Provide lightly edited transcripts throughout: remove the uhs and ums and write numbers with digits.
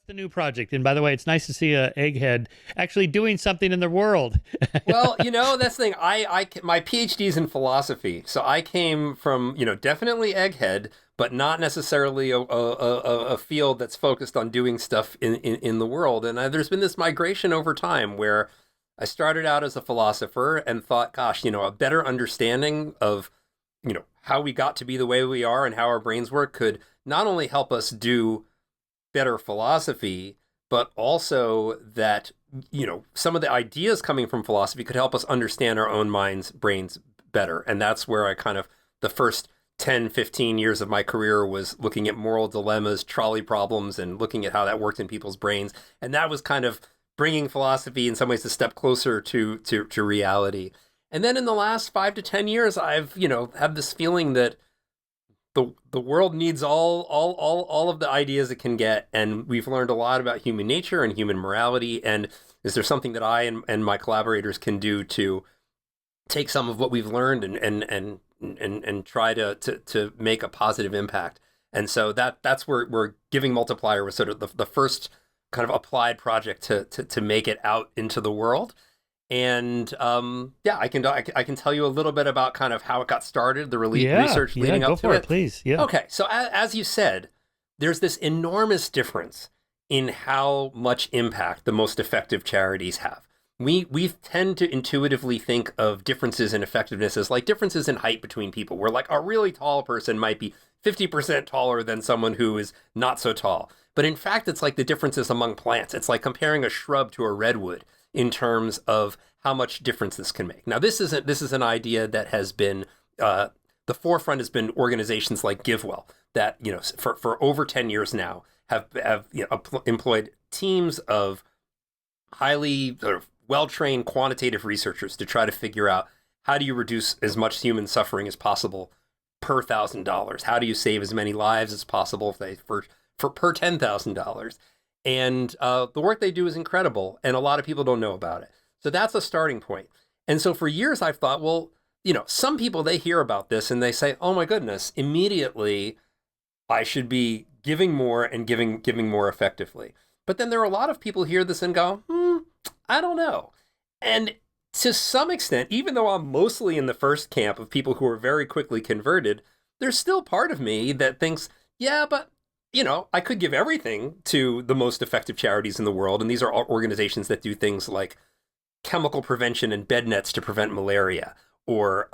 the new project? And by the way, it's nice to see a egghead actually doing something in the world. Well, that's the thing. My PhD's in philosophy, so I came from, definitely egghead, but not necessarily a field that's focused on doing stuff in the world. And there's been this migration over time where I started out as a philosopher and thought, gosh, a better understanding of, how we got to be the way we are and how our brains work could not only help us do better philosophy, but also that, some of the ideas coming from philosophy could help us understand our own minds, brains better. And that's where I kind of, the first 10, 15 years of my career was looking at moral dilemmas, trolley problems, and looking at how that worked in people's brains. And that was kind of bringing philosophy in some ways a step closer to reality. And then in the last 5 to 10 years, I've, had this feeling that the world needs all of the ideas it can get, and we've learned a lot about human nature and human morality. And is there something that I and my collaborators can do to take some of what we've learned and try to make a positive impact? And so that's where we're giving multiplier was sort of the first kind of applied project to make it out into the world. And I can tell you a little bit about kind of how it got started, the research leading go up to for it. Please. Yeah. Okay, so as you said, there's this enormous difference in how much impact the most effective charities have. We tend to intuitively think of differences in effectiveness as like differences in height between people, where like a really tall person might be 50% taller than someone who is not so tall. But in fact, it's like the differences among plants. It's like comparing a shrub to a redwood in terms of how much difference this can make. Now, this is an idea that has been the forefront has been organizations like GiveWell that for over 10 years now have employed teams of highly sort of well-trained quantitative researchers to try to figure out how do you reduce as much human suffering as possible per $1,000? How do you save as many lives as possible for per $10,000? And the work they do is incredible, and a lot of people don't know about it. So that's a starting point. And so for years I've thought, well, some people, they hear about this and they say, oh my goodness, immediately I should be giving more and giving more effectively. But then there are a lot of people hear this and go, I don't know. And to some extent, even though I'm mostly in the first camp of people who are very quickly converted, there's still part of me that thinks, yeah, but I could give everything to the most effective charities in the world. And these are organizations that do things like chemical prevention and bed nets to prevent malaria, or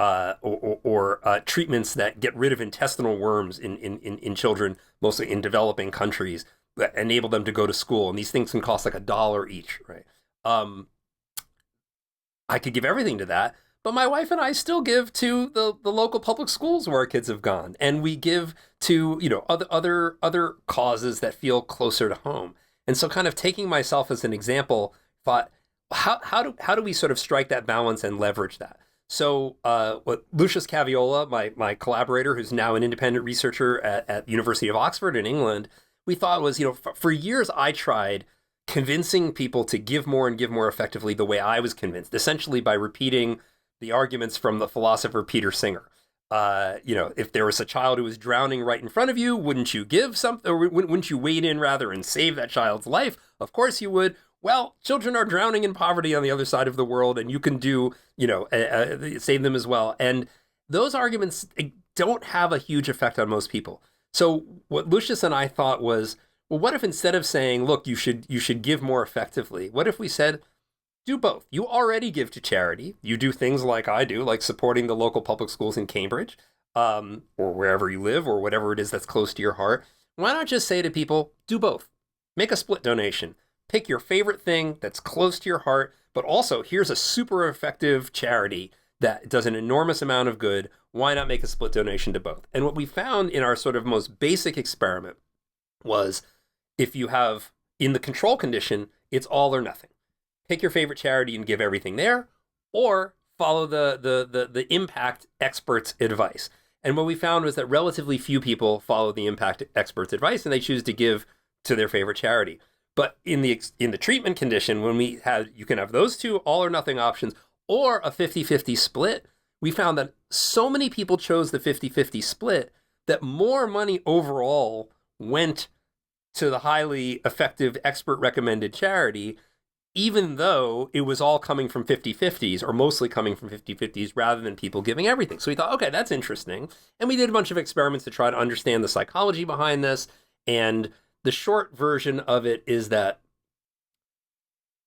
treatments that get rid of intestinal worms in children, mostly in developing countries, that enable them to go to school. And these things can cost like $1 each, right? I could give everything to that. But my wife and I still give to the local public schools where our kids have gone, and we give to other causes that feel closer to home. And so, kind of taking myself as an example, thought how do we sort of strike that balance and leverage that? So, what Lucius Caviola, my collaborator, who's now an independent researcher at the University of Oxford in England, we thought was for years I tried convincing people to give more and give more effectively the way I was convinced, essentially by repeating the arguments from the philosopher Peter Singer. If there was a child who was drowning right in front of you, wouldn't you give something, or wouldn't you wade in rather and save that child's life? Of course you would. Well, children are drowning in poverty on the other side of the world, and you can save them as well. And those arguments don't have a huge effect on most people. So what Lucius and I thought was, well, what if instead of saying, look, you should give more effectively, what if we said, do both? You already give to charity. You do things like I do, like supporting the local public schools in Cambridge, or wherever you live, or whatever it is that's close to your heart. Why not just say to people, do both? Make a split donation. Pick your favorite thing that's close to your heart, but also here's a super effective charity that does an enormous amount of good. Why not make a split donation to both? And what we found in our sort of most basic experiment was, if you have, in the control condition, it's all or nothing. Pick your favorite charity and give everything there, or follow the impact experts' advice. And what we found was that relatively few people follow the impact experts' advice, and they choose to give to their favorite charity. But in the treatment condition, when you can have those two all or nothing options, or a 50-50 split, we found that so many people chose the 50-50 split that more money overall went to the highly effective expert recommended charity, even though it was all coming from 50-50s or mostly coming from 50-50s rather than people giving everything. So we thought, okay, that's interesting. And we did a bunch of experiments to try to understand the psychology behind this. And the short version of it is that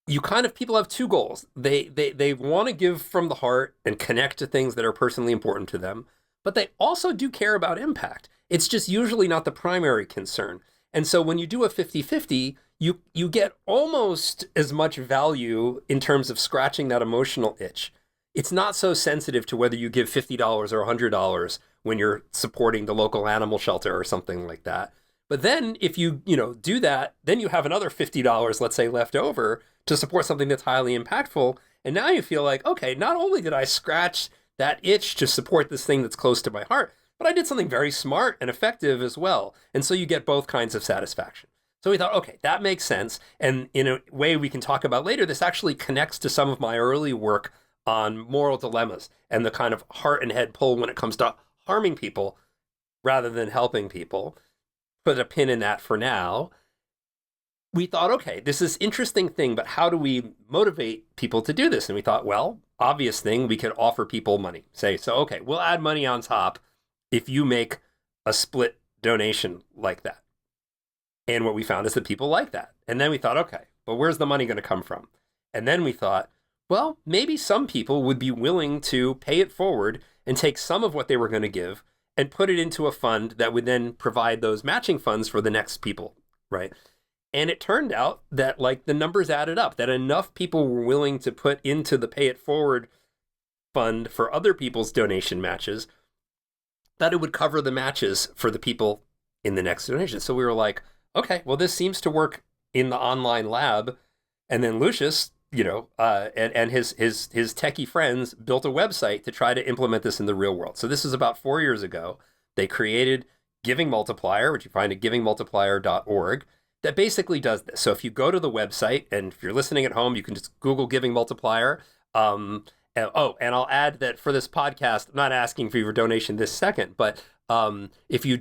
people have two goals. They want to give from the heart and connect to things that are personally important to them, but they also do care about impact. It's just usually not the primary concern. And so when you do a 50-50, you get almost as much value in terms of scratching that emotional itch. It's not so sensitive to whether you give $50 or $100 when you're supporting the local animal shelter or something like that. But then if you do that, then you have another $50, let's say, left over to support something that's highly impactful. And now you feel like, okay, not only did I scratch that itch to support this thing that's close to my heart, but I did something very smart and effective as well. And so you get both kinds of satisfaction. So we thought, okay, that makes sense. And in a way we can talk about later, this actually connects to some of my early work on moral dilemmas and the kind of heart and head pull when it comes to harming people rather than helping people. Put a pin in that for now. We thought, okay, this is an interesting thing, but how do we motivate people to do this? And we thought, well, obvious thing, we could offer people money. Okay, we'll add money on top if you make a split donation like that. And what we found is that people like that. And then we thought, okay, but where's the money going to come from? And then we thought, well, maybe some people would be willing to pay it forward and take some of what they were going to give and put it into a fund that would then provide those matching funds for the next people, right? And it turned out that the numbers added up, that enough people were willing to put into the pay it forward fund for other people's donation matches that it would cover the matches for the people in the next donation. So we were like, okay, well, this seems to work in the online lab. And then Lucius, and his techie friends built a website to try to implement this in the real world. So this is about 4 years ago. They created Giving Multiplier, which you find at givingmultiplier.org, that basically does this. So if you go to the website, and if you're listening at home, you can just Google Giving Multiplier. And I'll add that for this podcast, I'm not asking for your donation this second, but if you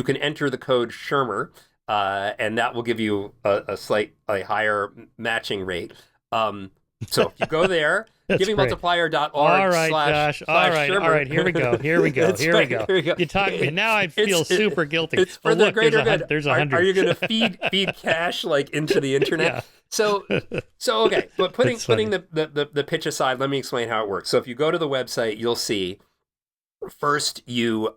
can enter the code Shermer, and that will give you a higher matching rate. So if you go there, givingmultiplier.org. All right, Josh. All right. Here we go. Here we go. You talk me. Now I feel super guilty. It's for the greater good. There's 100. Are you going to feed cash into the internet? Yeah. So okay. But putting the pitch aside, let me explain how it works. So if you go to the website, you'll see first you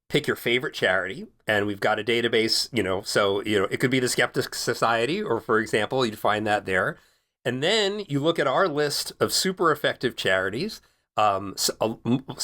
pick your favorite charity, and we've got a database. So it could be the Skeptic Society, or for example, you'd find that there. And then you look at our list of super effective charities. So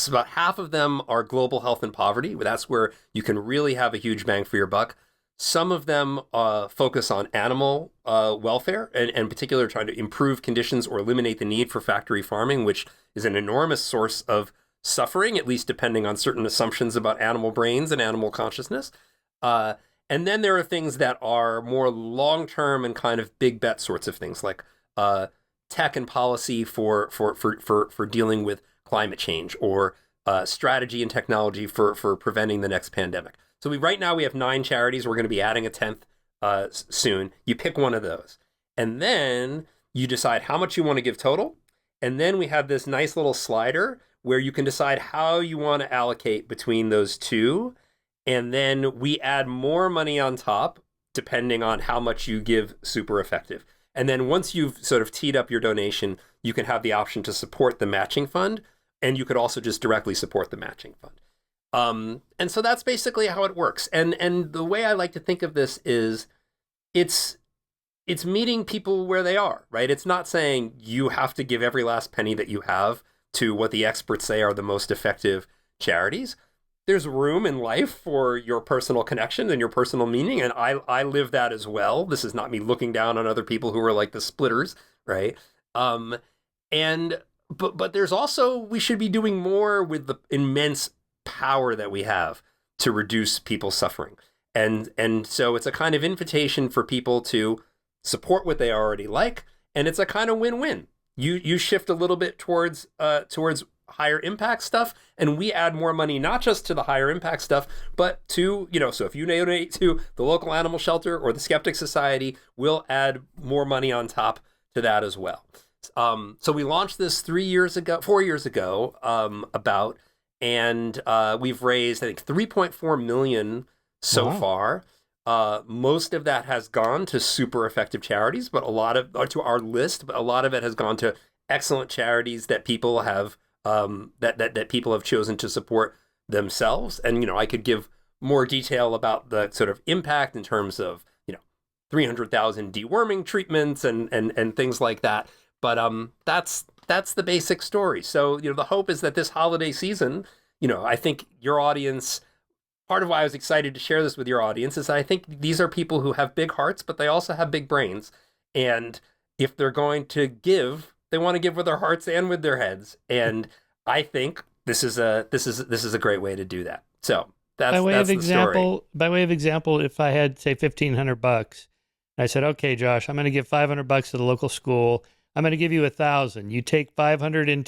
about half of them are global health and poverty. That's where you can really have a huge bang for your buck. Some of them focus on animal welfare, and in particular trying to improve conditions or eliminate the need for factory farming, which is an enormous source of suffering, at least depending on certain assumptions about animal brains and animal consciousness. And then there are things that are more long-term and kind of big bet sorts of things, like tech and policy for dealing with climate change, or strategy and technology for preventing the next pandemic. So right now we have 9 charities. We're going to be adding a 10th soon. You pick one of those, and then you decide how much you want to give total. And then we have this nice little slider where you can decide how you want to allocate between those two. And then we add more money on top, depending on how much you give super effective. And then once you've sort of teed up your donation, you can have the option to support the matching fund, and you could also just directly support the matching fund. And so that's basically how it works. And the way I like to think of this is it's meeting people where they are, right? It's not saying you have to give every last penny that you have to what the experts say are the most effective charities. There's room in life for your personal connection and your personal meaning, and I live that as well. This is not me looking down on other people who are like the splitters, right? But there's also, we should be doing more with the immense power that we have to reduce people's suffering. And so it's a kind of invitation for people to support what they already like, and it's a kind of win-win. You shift a little bit towards higher impact stuff, and we add more money not just to the higher impact stuff, but to, so if you donate to the local animal shelter or the Skeptic Society, we'll add more money on top to that as well. So we launched this 4 years ago, and we've raised, I think, 3.4 million so far. Most of that has gone to super effective charities, but to our list, but a lot of it has gone to excellent charities that people have that people have chosen to support themselves. And I could give more detail about the sort of impact in terms of 300,000 deworming treatments and things like that. But that's the basic story. So the hope is that this holiday season, I think your audience. Part of why I was excited to share this with your audience is I think these are people who have big hearts, but they also have big brains. And if they're going to give, they want to give with their hearts and with their heads. And I think this is a great way to do that. So that's the story. By way of example, if I had, say, $1,500, I said, okay, Josh, I'm going to give $500 to the local school. I'm going to give you 1,000. You take 500 and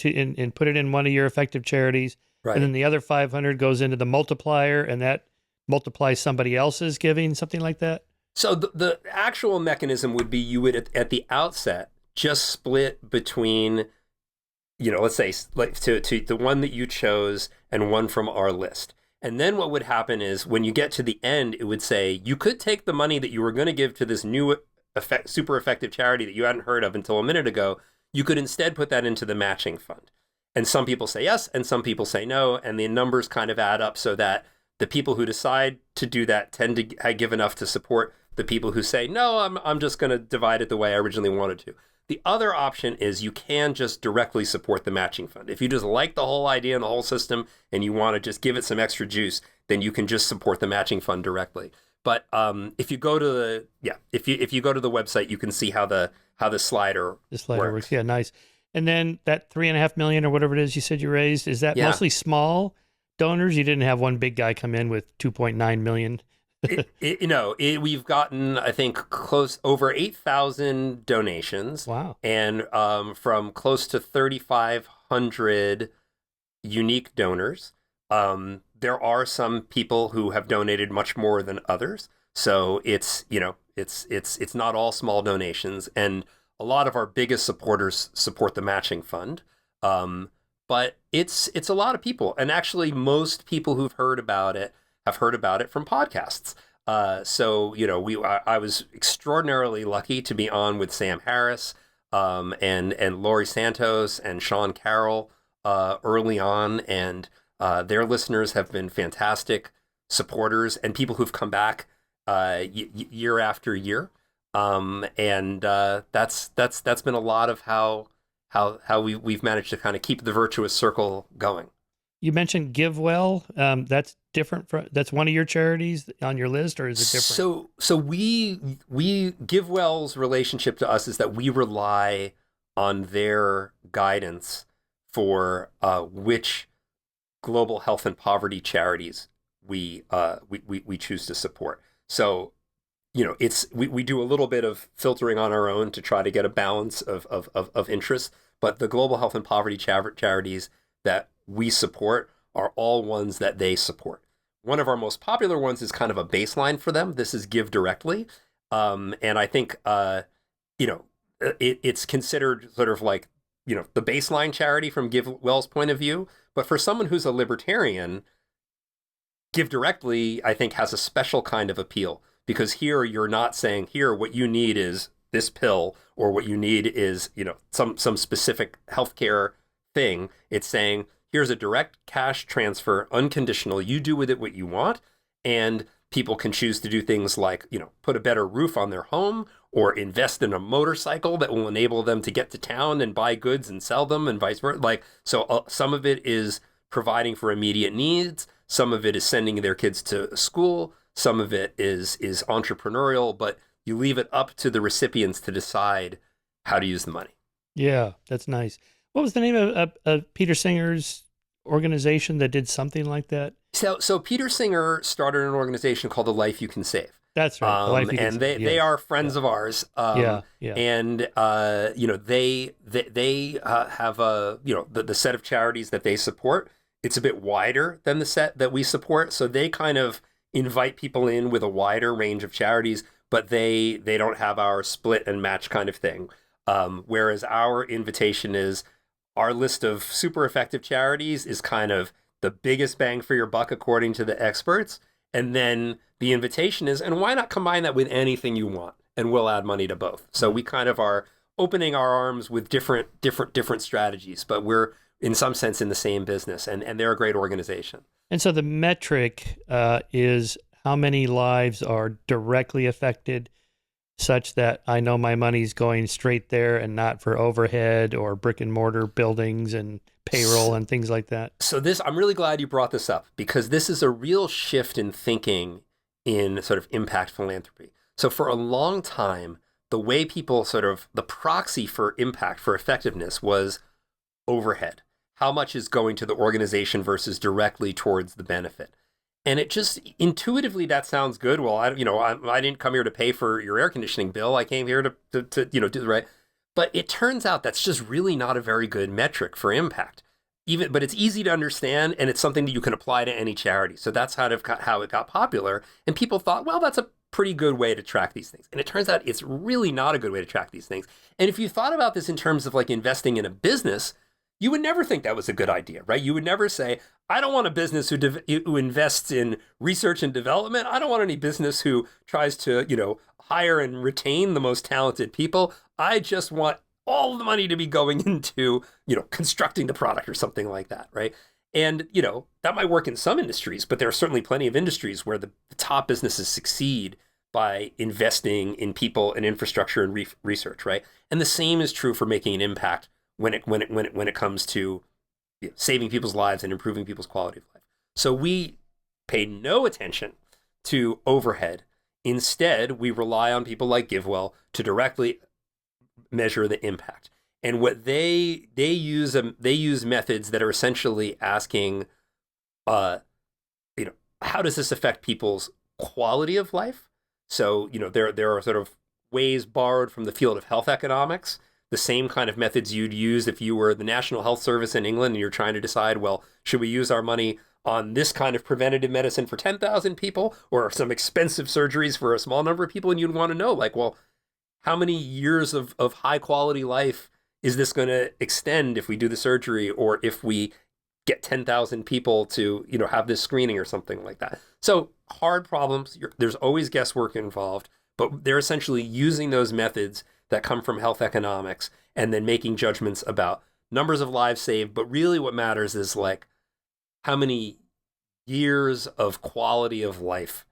put it in one of your effective charities. Right. And then the other 500 goes into the multiplier, and that multiplies somebody else's giving, something like that? So the actual mechanism would be you would, at the outset, just split between, let's say, like to the one that you chose and one from our list. And then what would happen is when you get to the end, it would say, you could take the money that you were going to give to this new super effective charity that you hadn't heard of until a minute ago. You could instead put that into the matching fund. And some people say yes, and some people say no, and the numbers kind of add up so that the people who decide to do that tend to give enough to support the people who say, no, I'm just going to divide it the way I originally wanted to. The other option is you can just directly support the matching fund. If you just like the whole idea and the whole system and you want to just give it some extra juice, then you can just support the matching fund directly. But if you go to the if you go to the website, you can see how the slider works. Yeah, nice. And then that 3.5 million or whatever it is you said you raised, is that mostly small donors? You didn't have one big guy come in with 2.9 million. We've gotten, I think, over 8,000 donations. Wow. And from close to 3,500 unique donors. There are some people who have donated much more than others. So it's not all small donations. And a lot of our biggest supporters support the matching fund. But it's a lot of people. And actually, most people who've heard about it have heard about it from podcasts. I was extraordinarily lucky to be on with Sam Harris and Laurie Santos and Sean Carroll early on. And their listeners have been fantastic supporters and people who've come back year after year. That's been a lot of how we've managed to kind of keep the virtuous circle going. You mentioned GiveWell. That's different that's one of your charities on your list, or is it different? So we GiveWell's relationship to us is that we rely on their guidance for which global health and poverty charities we choose to support. So we do a little bit of filtering on our own to try to get a balance of interest, but the global health and poverty charities that we support are all ones that they support. One of our most popular ones is kind of a baseline for them. This is Give Directly. And I think, it's considered sort of like, the baseline charity from GiveWell's point of view. But for someone who's a libertarian, Give Directly, I think, has a special kind of appeal. Because here you're not saying, here, what you need is this pill, or what you need is, some specific healthcare thing. It's saying, here's a direct cash transfer, unconditional. You do with it what you want. And people can choose to do things like, put a better roof on their home or invest in a motorcycle that will enable them to get to town and buy goods and sell them and vice versa. Some of it is providing for immediate needs. Some of it is sending their kids to school. Some of it is entrepreneurial, but you leave it up to the recipients to decide how to use the money. Yeah, that's nice. What was the name of Peter Singer's organization that did something like that? So Peter Singer started an organization called The Life You Can Save. That's right. The life you And consider, they yes. are friends of ours. Yeah, yeah. And they have a the set of charities that they support. It's a bit wider than the set that we support, so they kind of invite people in with a wider range of charities, but they don't have our split and match kind of thing. Whereas our invitation is our list of super effective charities is kind of the biggest bang for your buck according to the experts. And then the invitation is, and why not combine that with anything you want? And we'll add money to both. So we kind of are opening our arms with different strategies, but we're in some sense in the same business, and they're a great organization. And so the metric is how many lives are directly affected, such that I know my money's going straight there and not for overhead or brick and mortar buildings and payroll and things like that. So I'm really glad you brought this up, because this is a real shift in thinking in sort of impact philanthropy. So for a long time, the way people the proxy for impact, for effectiveness, was overhead. How much is going to the organization versus directly towards the benefit? And it just intuitively, that sounds good. Well, I didn't come here to pay for your air conditioning bill. I came here to do the right. But it turns out that's just really not a very good metric for impact. But it's easy to understand, and it's something that you can apply to any charity. So that's how it got popular. And people thought, well, that's a pretty good way to track these things. And it turns out it's really not a good way to track these things. And if you thought about this in terms of like investing in a business, you would never think that was a good idea, right? You would never say, I don't want a business who invests in research and development. I don't want any business who tries to, hire and retain the most talented people. I just want all the money to be going into, constructing the product or something like that, right? And, that might work in some industries, but there are certainly plenty of industries where the top businesses succeed by investing in people and infrastructure and research, right? And the same is true for making an impact when it comes to saving people's lives and improving people's quality of life. So we pay no attention to overhead. Instead, we rely on people like GiveWell to directly measure the impact. And what they use methods that are essentially asking, how does this affect people's quality of life? So, there are sort of ways borrowed from the field of health economics, the same kind of methods you'd use if you were the National Health Service in England and you're trying to decide, well, should we use our money on this kind of preventative medicine for 10,000 people or some expensive surgeries for a small number of people? And you'd want to know, like, well, how many years of high quality life is this going to extend if we do the surgery, or if we get 10,000 people to, have this screening or something like that? So hard problems, there's always guesswork involved, but they're essentially using those methods that come from health economics and then making judgments about numbers of lives saved. But really what matters is like, how many years of quality of life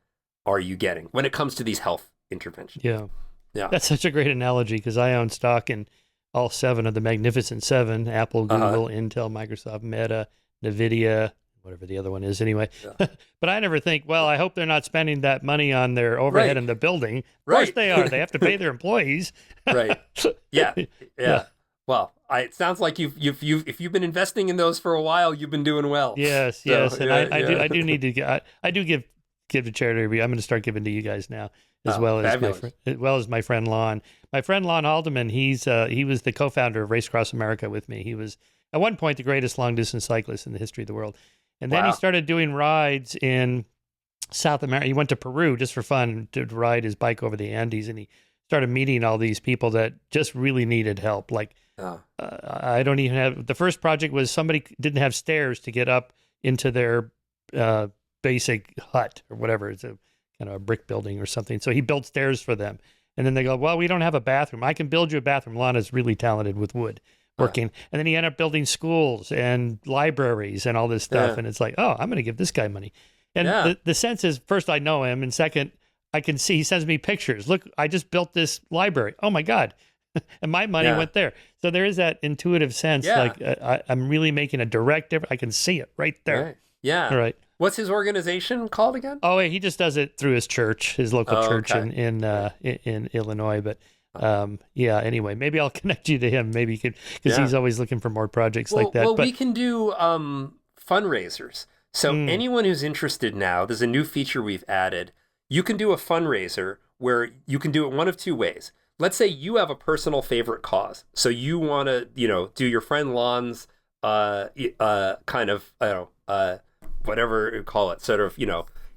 are you getting when it comes to these health interventions? Yeah. Yeah. That's such a great analogy, because I own stock in all 7 of the Magnificent 7, Apple, Google, Intel, Microsoft, Meta, NVIDIA, whatever the other one is anyway. Yeah. But I never think, well, I hope they're not spending that money on their overhead in the building. Of course they are. They have to pay their employees. Right. Yeah. Yeah. Well, it sounds like if you've been investing in those for a while, you've been doing well. Yes, so, yes. And I do need to I do give to charity. I'm going to start giving to you guys now, as well as my friend Lon. My friend Lon Haldeman, he was the co-founder of Race Across America with me. He was at one point the greatest long distance cyclist in the history of the world. And then he started doing rides in South America. He went to Peru just for fun to ride his bike over the Andes, and he started meeting all these people that just really needed help. Like, I don't even have, the first project was somebody didn't have stairs to get up into their basic hut or whatever. It's a kind of a brick building or something. So he built stairs for them. And then they go, well, we don't have a bathroom. I can build you a bathroom. Lana's really talented with wood working. And then he ended up building schools and libraries and all this stuff. Yeah. And it's like, oh, I'm going to give this guy money. And the sense is, first, I know him. And second, I can see, he sends me pictures. Look, I just built this library. Oh my God. And my money went there. So there is that intuitive sense. Like I'm really making a direct difference. I can see it right there. Right. Yeah. All right. What's his organization called again? Oh, he just does it through his church, his local church in Illinois. But anyway, maybe I'll connect you to him. Maybe you could, because he's always looking for more projects like that. Well, we can do fundraisers. So anyone who's interested now, there's a new feature we've added. you can do a fundraiser where you can do it one of two ways. Let's say you have a personal favorite cause. So you want to, do your friend Lon's kind of, I don't know, whatever you call it, sort of,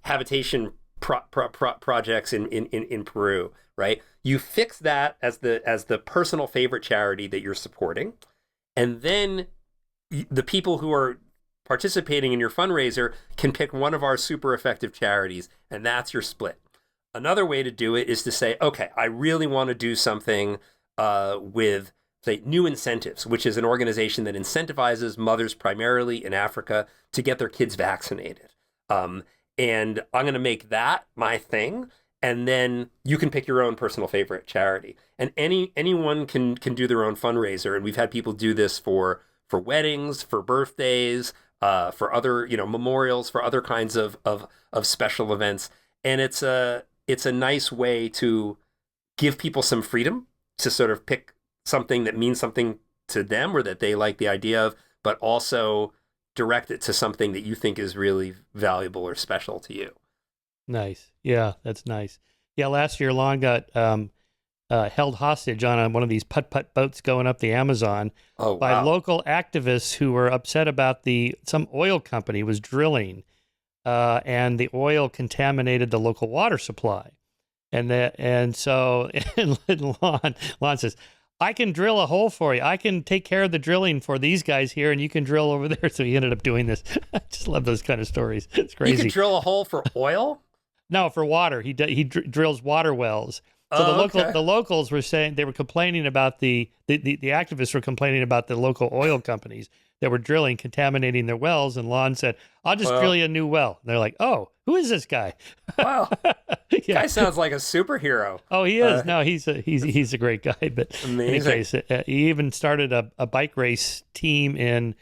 habitation projects in Peru, right? You fix that as the personal favorite charity that you're supporting. And then the people who are participating in your fundraiser can pick one of our super effective charities, and that's your split. Another way to do it is to say, okay, I really want to do something with, say, New Incentives, which is an organization that incentivizes mothers primarily in Africa to get their kids vaccinated. And I'm going to make that my thing. And then you can pick your own personal favorite charity. And anyone can do their own fundraiser. And we've had people do this for weddings, for birthdays, for other, memorials, for other kinds of special events. And it's a nice way to give people some freedom to sort of pick something that means something to them or that they like the idea of, but also direct it to something that you think is really valuable or special to you. Nice. Yeah, that's nice. Yeah, last year Lon got held hostage on one of these putt-putt boats going up the Amazon by local activists who were upset about some oil company was drilling, and the oil contaminated the local water supply. So Lon says, I can drill a hole for you. I can take care of the drilling for these guys here, and you can drill over there. So he ended up doing this. I just love those kind of stories. It's crazy. You can drill a hole for oil? No, for water. He drills water wells. So the locals were saying, they were complaining about the activists were complaining about the local oil companies that were drilling, contaminating their wells. And Lon said, I'll just drill you a new well. And they're like, oh, who is this guy? Wow. Yeah. Guy sounds like a superhero. Oh, he is. No, he's a great guy. But amazing. In any case, he even started a bike race team in,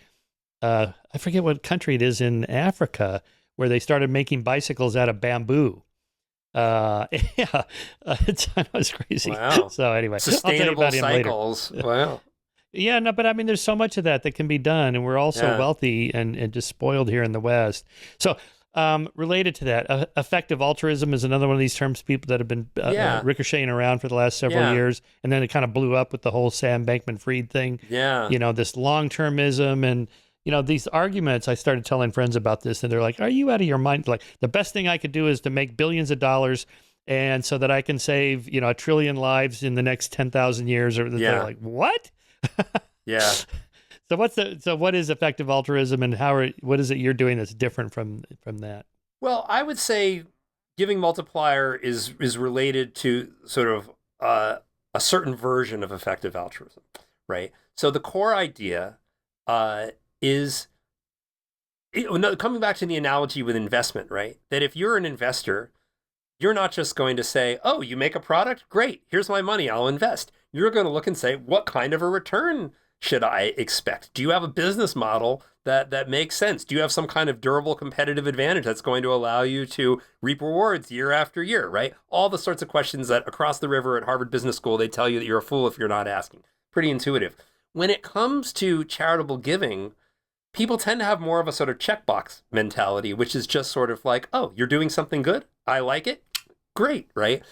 I forget what country it is in Africa, where they started making bicycles out of bamboo. It's crazy. Wow. So anyway, sustainable cycles. Wow. Yeah, no, but I mean, there's so much of that can be done, and we're all so wealthy and just spoiled here in the West. So, related to that, effective altruism is another one of these terms people that have been ricocheting around for the last several years, and then it kind of blew up with the whole Sam Bankman-Fried thing. Yeah, this long-termism and these arguments. I started telling friends about this, and they're like, "Are you out of your mind? Like, the best thing I could do is to make billions of dollars, and so that I can save 1 trillion lives in the next 10,000 years." Or they're like, "What?" Yeah. So what is effective altruism, and what is it you're doing that's different from that? Well, I would say giving multiplier is related to sort of a certain version of effective altruism, right? So the core idea is, coming back to the analogy with investment, right? That if you're an investor, you're not just going to say, oh, you make a product? Great, here's my money, I'll invest. You're going to look and say, what kind of a return should I expect? Do you have a business model that makes sense? Do you have some kind of durable competitive advantage that's going to allow you to reap rewards year after year, right? All the sorts of questions that across the river at Harvard Business School, they tell you that you're a fool if you're not asking. Pretty intuitive. When it comes to charitable giving, people tend to have more of a sort of checkbox mentality, which is just sort of like, oh, you're doing something good? I like it? Great, right?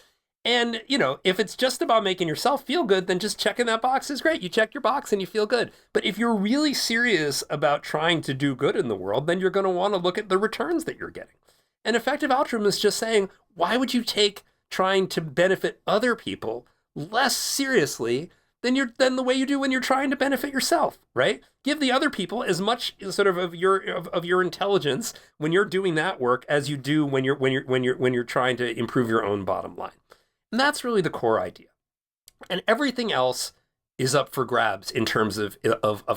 And, if it's just about making yourself feel good, then just checking that box is great. You check your box and you feel good. But if you're really serious about trying to do good in the world, then you're going to want to look at the returns that you're getting. And effective altruism is just saying, why would you take trying to benefit other people less seriously than the way you do when you're trying to benefit yourself, right? Give the other people as much sort of your intelligence when you're doing that work as you do when you're trying to improve your own bottom line. And that's really the core idea. And everything else is up for grabs in terms of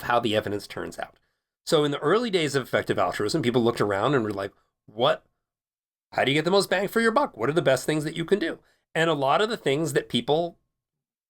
how the evidence turns out. So in the early days of effective altruism, people looked around and were like, how do you get the most bang for your buck? What are the best things that you can do? And a lot of the things that people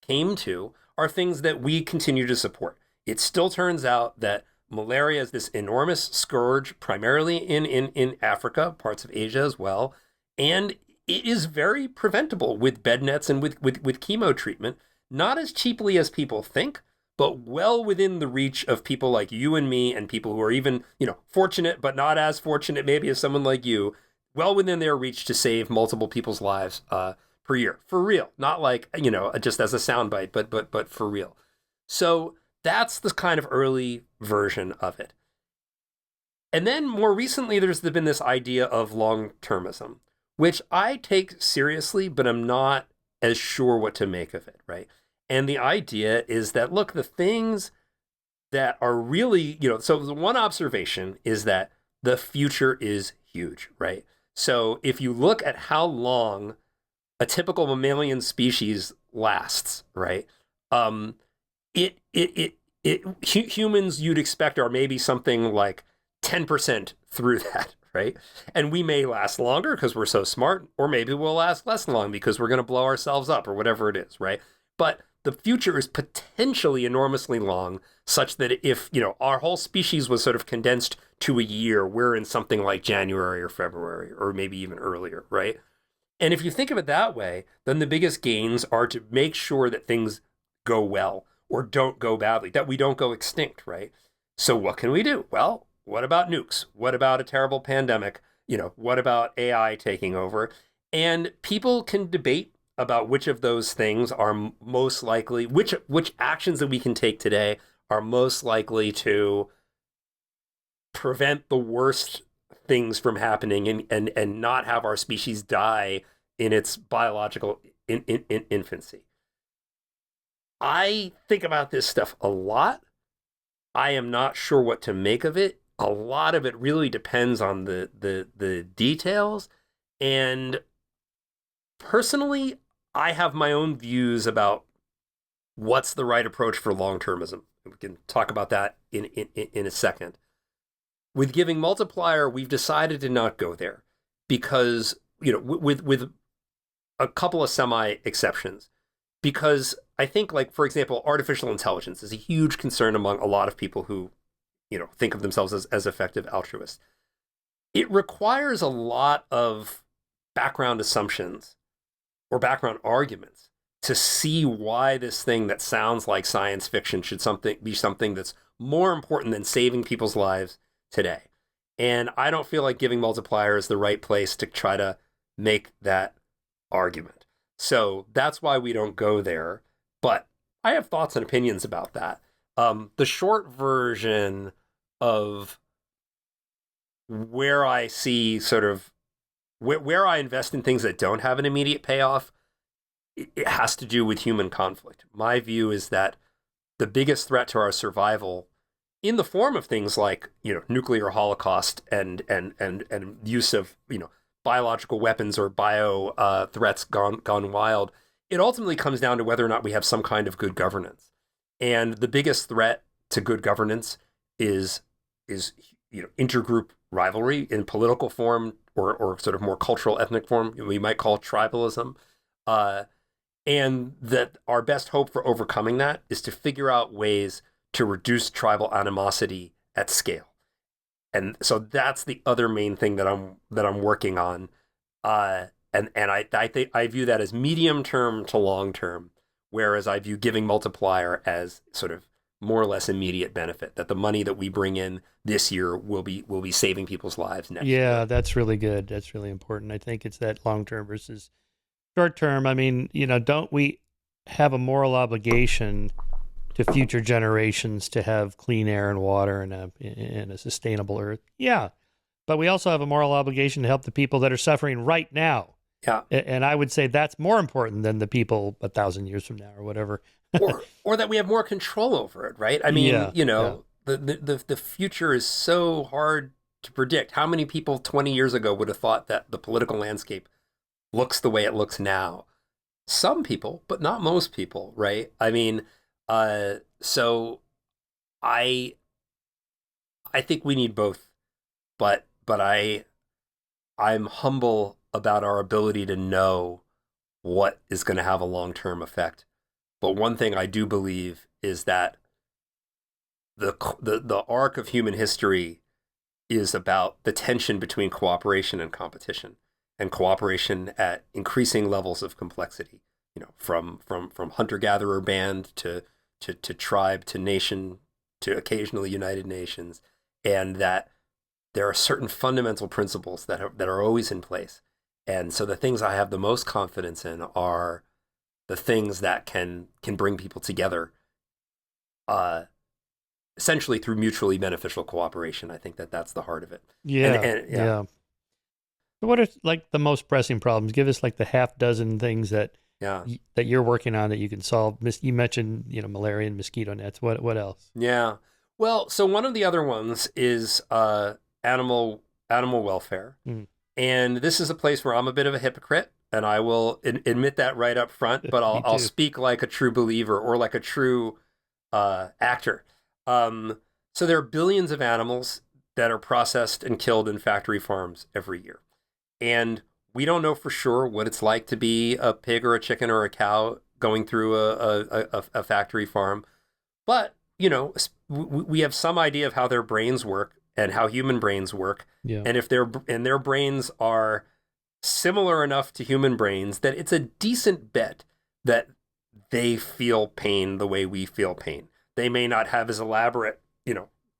came to are things that we continue to support. It still turns out that malaria is this enormous scourge, primarily in Africa, parts of Asia as well. And it is very preventable with bed nets and with chemo treatment, not as cheaply as people think, but well within the reach of people like you and me and people who are even, fortunate, but not as fortunate maybe as someone like you. well within their reach to save multiple people's lives per year, for real, not like just as a soundbite, but for real. So that's the kind of early version of it. And then more recently, there's been this idea of long-termism, which I take seriously, but I'm not as sure what to make of it, right? And the idea is that, look, the things that are really, so the one observation is that the future is huge, right? So if you look at how long a typical mammalian species lasts, right? Humans you'd expect are maybe something like 10% through that, right? And we may last longer because we're so smart, or maybe we'll last less long because we're going to blow ourselves up or whatever it is, right? But the future is potentially enormously long, such that if, our whole species was sort of condensed to a year, we're in something like January or February, or maybe even earlier, right? And if you think of it that way, then the biggest gains are to make sure that things go well or don't go badly, that we don't go extinct, right? So what can we do? Well, what about nukes? What about a terrible pandemic? What about AI taking over? And people can debate about which of those things are most likely, which actions that we can take today are most likely to prevent the worst things from happening and not have our species die in its biological infancy. I think about this stuff a lot. I am not sure what to make of it. A lot of it really depends on the details. And personally, I have my own views about what's the right approach for long-termism. We can talk about that in a second. With giving multiplier, we've decided to not go there because, with a couple of semi-exceptions, because I think, like, for example, artificial intelligence is a huge concern among a lot of people who, think of themselves as effective altruists. It requires a lot of background assumptions or background arguments to see why this thing that sounds like science fiction should be something that's more important than saving people's lives today. And I don't feel like giving multiplier is the right place to try to make that argument. So that's why we don't go there. But I have thoughts and opinions about that. The short version of where I see sort of where I invest in things that don't have an immediate payoff, it has to do with human conflict. My view is that the biggest threat to our survival, in the form of things like nuclear holocaust and use of biological weapons or bio threats gone wild, it ultimately comes down to whether or not we have some kind of good governance. And the biggest threat to good governance is intergroup rivalry in political form or sort of more cultural ethnic form. We might call tribalism. And that our best hope for overcoming that is to figure out ways to reduce tribal animosity at scale. And so that's the other main thing that I'm working on. And I think I view that as medium term to long term, whereas I view giving multiplier as sort of more or less immediate benefit, that the money that we bring in this year will be saving people's lives next year. Yeah, that's really good. That's really important. I think it's that long term versus short term. I mean, don't we have a moral obligation to future generations to have clean air and water and a sustainable earth? Yeah. But we also have a moral obligation to help the people that are suffering right now. Yeah. And I would say that's more important than the people 1,000 years from now or whatever. or that we have more control over it, right? I mean, the future is so hard to predict. How many people 20 years ago would have thought that the political landscape looks the way it looks now? Some people, but not most people, right? I mean, so I think we need both, but I'm humble about our ability to know what is going to have a long-term effect. But one thing I do believe is that the arc of human history is about the tension between cooperation and competition, and cooperation at increasing levels of complexity. From hunter-gatherer band to tribe to nation to occasionally United Nations, and that there are certain fundamental principles that are always in place. And so the things I have the most confidence in are the things that can bring people together, essentially through mutually beneficial cooperation. I think that's the heart of it. Yeah. And yeah. So what are like the most pressing problems? Give us like the half dozen things that that you're working on that you can solve. You mentioned, malaria and mosquito nets. What else? Yeah. Well, so one of the other ones is animal welfare. Mm. And this is a place where I'm a bit of a hypocrite, and I will admit that right up front, but I'll speak like a true believer or like a true actor. So there are billions of animals that are processed and killed in factory farms every year. And we don't know for sure what it's like to be a pig or a chicken or a cow going through a factory farm. But, we have some idea of how their brains work and how human brains work. Yeah. And if their brains are similar enough to human brains that it's a decent bet that they feel pain the way we feel pain. They may not have as elaborate,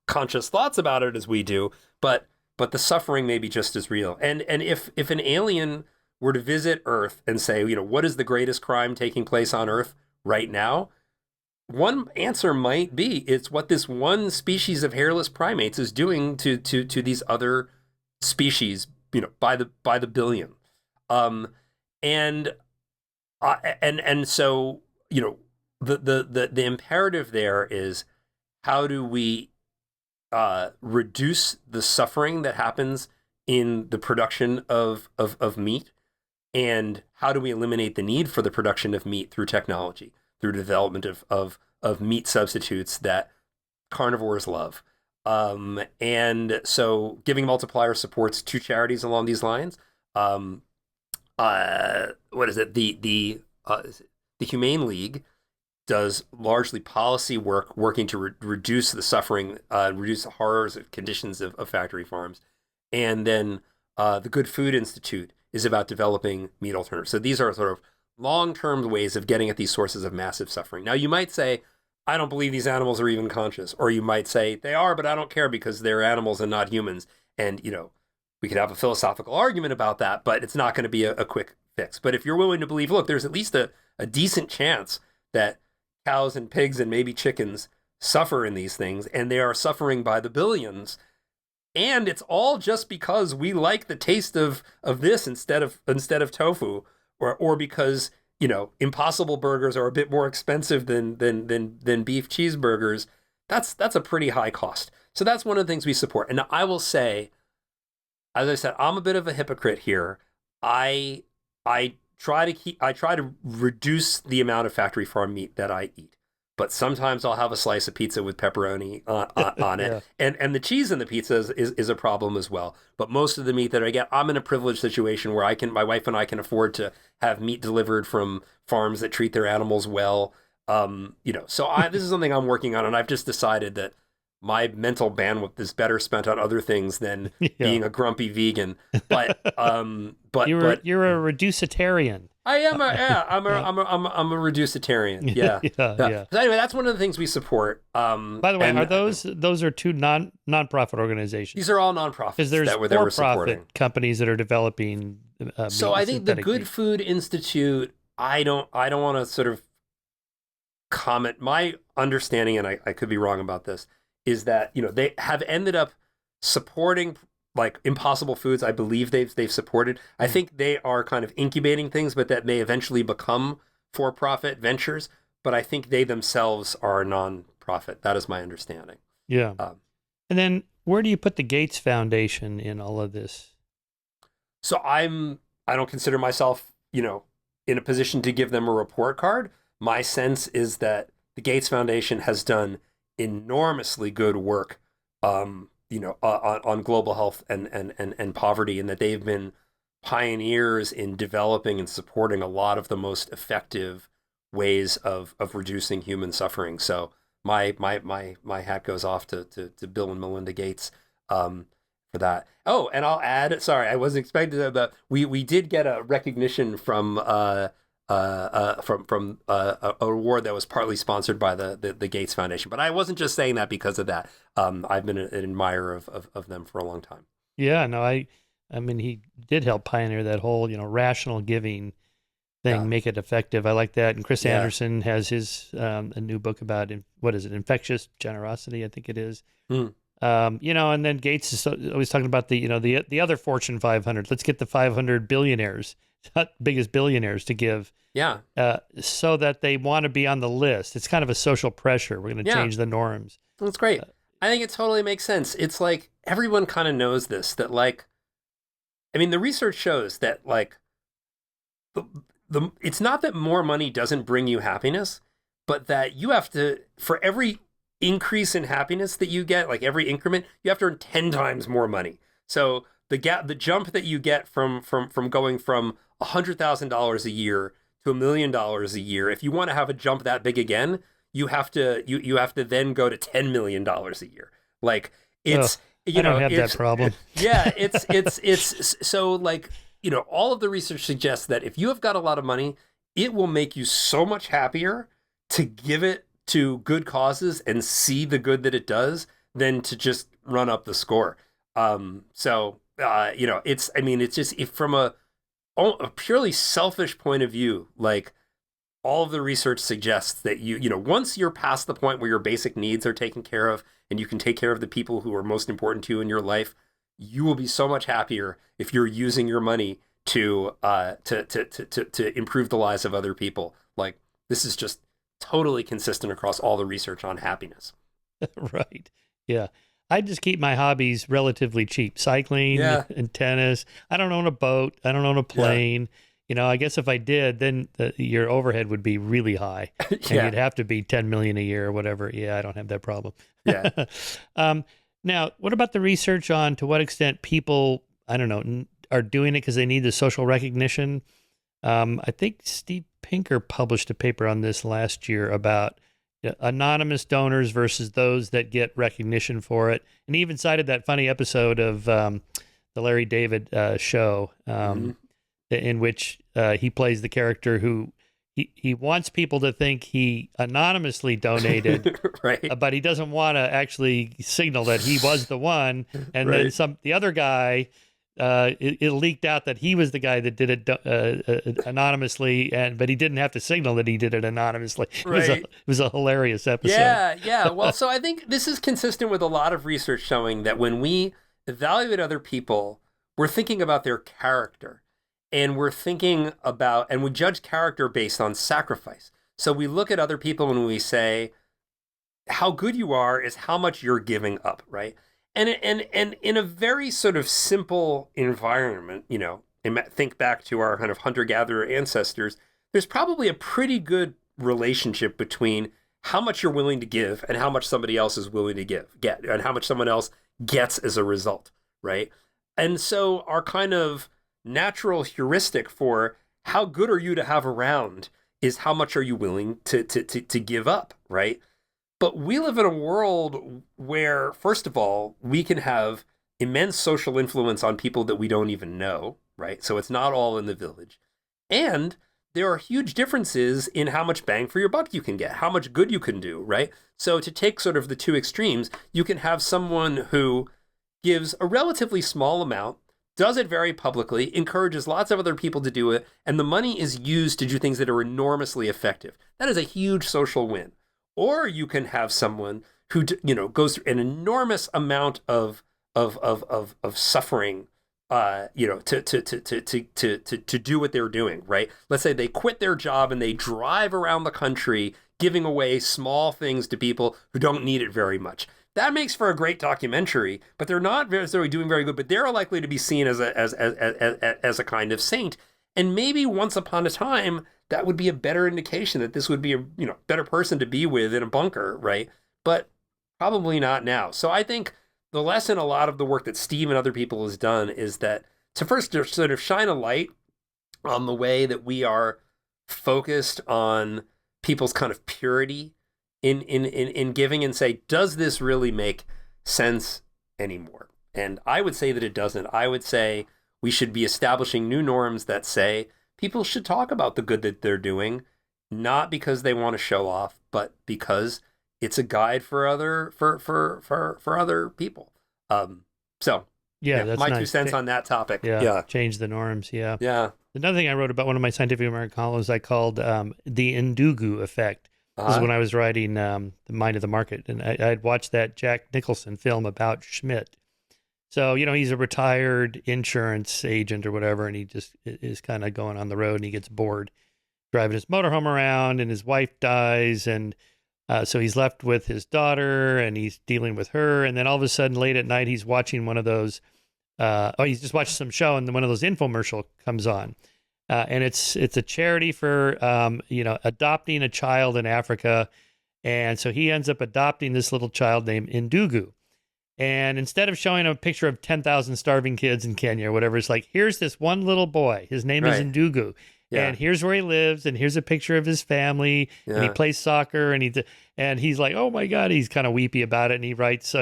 conscious thoughts about it as we do, but the suffering may be just as real. And if an alien were to visit Earth and say, what is the greatest crime taking place on Earth right now? One answer might be it's what this one species of hairless primates is doing to these other species, by the billion. And so, the imperative there is, how do we reduce the suffering that happens in the production of meat, and how do we eliminate the need for the production of meat through technology, through development of meat substitutes that carnivores love. And so giving multiplier supports two charities along these lines. What is it? The Humane League does largely policy work, working to reduce the suffering, reduce the horrors of conditions of factory farms. And then the Good Food Institute is about developing meat alternatives. So these are sort of long-term ways of getting at these sources of massive suffering. Now, you might say, I don't believe these animals are even conscious. Or you might say, they are, but I don't care because they're animals and not humans. And, we could have a philosophical argument about that, but it's not going to be a quick fix. But if you're willing to believe, look, there's at least a decent chance that cows and pigs and maybe chickens suffer in these things, and they are suffering by the billions, and it's all just because we like the taste of this instead of tofu, or because Impossible Burgers are a bit more expensive than beef cheeseburgers. That's a pretty high cost. So that's one of the things we support. And I will say, as I said, I'm a bit of a hypocrite here. I try to reduce the amount of factory farm meat that I eat. But sometimes I'll have a slice of pizza with pepperoni on it. Yeah. And the cheese in the pizza is a problem as well. But most of the meat that I get, I'm in a privileged situation where my wife and I can afford to have meat delivered from farms that treat their animals well. So this is something I'm working on, and I've just decided that my mental bandwidth is better spent on other things than being a grumpy vegan. But you're a reducitarian. I am I'm a reducitarian. Yeah. So anyway, that's one of the things we support. By the way, are those are two non-profit organizations? These are all nonprofits. Because there's for-profit companies that are developing. So I think the Good Food Institute. I don't want to sort of comment. My understanding, and I could be wrong about this, is that they have ended up supporting like Impossible Foods. I believe they've supported. I think they are kind of incubating things, but that may eventually become for-profit ventures. But I think they themselves are non-profit. That is my understanding. Yeah. And then where do you put the Gates Foundation in all of this? So I don't consider myself, in a position to give them a report card. My sense is that the Gates Foundation has done enormously good work, on global health and poverty, and that they've been pioneers in developing and supporting a lot of the most effective ways of reducing human suffering. So my hat goes off to Bill and Melinda Gates for that. Oh, and I'll add, sorry, I wasn't expecting that, but we did get a recognition from from a award that was partly sponsored by the Gates Foundation. But I wasn't just saying that because of that. I've been an admirer of them for a long time. Yeah, no, I mean, he did help pioneer that whole, rational giving thing, Yeah, make it effective. I like that. And Chris yeah. Anderson has his a new book about what is it, infectious generosity, I think it is. Hmm. And then Gates is always talking about the other Fortune 500. Let's get the 500 billionaires, biggest billionaires, to give. Yeah, So that they want to be on the list. It's kind of a social pressure. We're going to yeah. change the norms. That's great. I think it totally makes sense. It's like everyone kind of knows this, that like, I mean, the research shows that like it's not that more money doesn't bring you happiness, but that you have to, for every increase in happiness that you get, like every increment, you have to earn 10 times more money. So the jump that you get from going from $100,000 a year to $1 million a year, if you want to have a jump that big again, you have to then go to $10 million a year. Like it's, I don't have that problem. Yeah, it's so like, all of the research suggests that if you have got a lot of money, it will make you so much happier to give it to good causes and see the good that it does than to just run up the score. It's just, if from a purely selfish point of view, like all of the research suggests that once you're past the point where your basic needs are taken care of and you can take care of the people who are most important to you in your life, you will be so much happier if you're using your money to improve the lives of other people. Like, this is just totally consistent across all the research on happiness. Right. Yeah. I just keep my hobbies relatively cheap. Cycling and tennis. I don't own a boat. I don't own a plane. Yeah. I guess if I did, then your overhead would be really high. And you'd have to be 10 million a year or whatever. Yeah, I don't have that problem. Yeah. Now, what about the research on to what extent people, I don't know, are doing it because they need the social recognition? I think Steve Pinker published a paper on this last year about anonymous donors versus those that get recognition for it. And he even cited that funny episode of the Larry David show in which he plays the character who he wants people to think he anonymously donated, right? But he doesn't want to actually signal that he was the one. And then the other guy, it leaked out that he was the guy that did it anonymously, but he didn't have to signal that he did it anonymously. It was a hilarious episode. Yeah. Well, so I think this is consistent with a lot of research showing that when we evaluate other people, we're thinking about their character. And we're thinking about, and we judge character based on sacrifice. So we look at other people and we say, how good you are is how much you're giving up, right? And in a very sort of simple environment, think back to our kind of hunter-gatherer ancestors, there's probably a pretty good relationship between how much you're willing to give and how much somebody else is willing to get, and how much someone else gets as a result, right? And so our kind of natural heuristic for how good are you to have around is how much are you willing to give up, right? But we live in a world where, first of all, we can have immense social influence on people that we don't even know, right? So it's not all in the village. And there are huge differences in how much bang for your buck you can get, how much good you can do, right? So to take sort of the two extremes, you can have someone who gives a relatively small amount, does it very publicly, encourages lots of other people to do it, and the money is used to do things that are enormously effective. That is a huge social win. Or you can have someone who goes through an enormous amount of suffering, to do what they're doing, right? Let's say they quit their job and they drive around the country giving away small things to people who don't need it very much. That makes for a great documentary, but they're not necessarily doing very good. But they're likely to be seen as a kind of saint. And maybe once upon a time, that would be a better indication that this would be a better person to be with in a bunker, right? But probably not now. So I think the lesson a lot of the work that Steve and other people has done is that to first sort of shine a light on the way that we are focused on people's kind of purity in giving, and say, does this really make sense anymore? And I would say that it doesn't. I would say we should be establishing new norms that say people should talk about the good that they're doing, not because they want to show off, but because it's a guide for other people. So Yeah, yeah, that's my two nice. cents on that topic. Yeah, Yeah, change the norms. Yeah. yeah. Another thing I wrote about, one of my Scientific American columns, I called the Ndugu effect. This is Uh-huh. when I was writing The Mind of the Market, and I'd watched that Jack Nicholson film about Schmidt. So, he's a retired insurance agent or whatever, and he just is kind of going on the road, and he gets bored driving his motorhome around, and his wife dies, and so he's left with his daughter, and he's dealing with her, and then all of a sudden, late at night, he's watching one of those. He's just watching some show, and then one of those infomercial comes on, and it's a charity for adopting a child in Africa, and so he ends up adopting this little child named Ndugu. And instead of showing a picture of 10,000 starving kids in Kenya or whatever, it's like, here's this one little boy. His name is Right. Ndugu. Yeah. And here's where he lives. And here's a picture of his family. And he Yeah. plays soccer. And he's like, oh my God, he's kind of weepy about it. And he writes,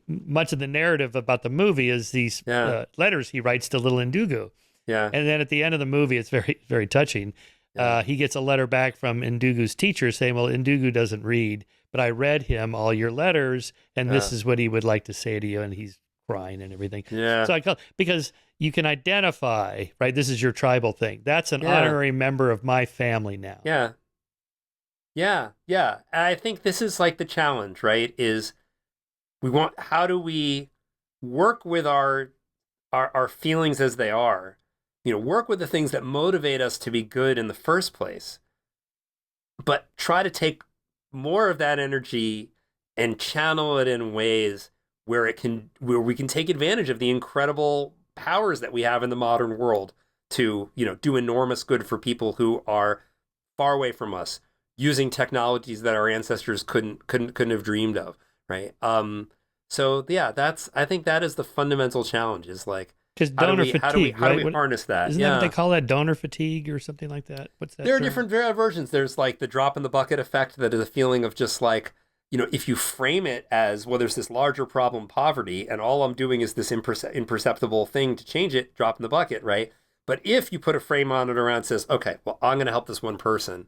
much of the narrative about the movie is these Yeah. letters he writes to little Ndugu. Yeah. And then at the end of the movie, it's very, very touching. Yeah. He gets a letter back from Ndugu's teacher saying, well, Ndugu doesn't read, but I read him all your letters, and this is what he would like to say to you. And he's crying and everything. Yeah. So because you can identify, right? This is your tribal thing. That's an honorary member of my family now. Yeah. Yeah. Yeah. And I think this is like the challenge, right? Is how do we work with our feelings as they are, work with the things that motivate us to be good in the first place, but try to take more of that energy and channel it in ways where we can take advantage of the incredible powers that we have in the modern world to, do enormous good for people who are far away from us, using technologies that our ancestors couldn't have dreamed of, right? So yeah, I think that is the fundamental challenge, is like, because donor fatigue, how do we harness that? Isn't that what they call that, donor fatigue or something like that? What's that? There are term? different versions. There's like the drop in the bucket effect, that is a feeling of just like, if you frame it as, well, there's this larger problem, poverty, and all I'm doing is this imperceptible thing to change it, drop in the bucket, right? But if you put a frame on it around, says, okay, well, I'm going to help this one person,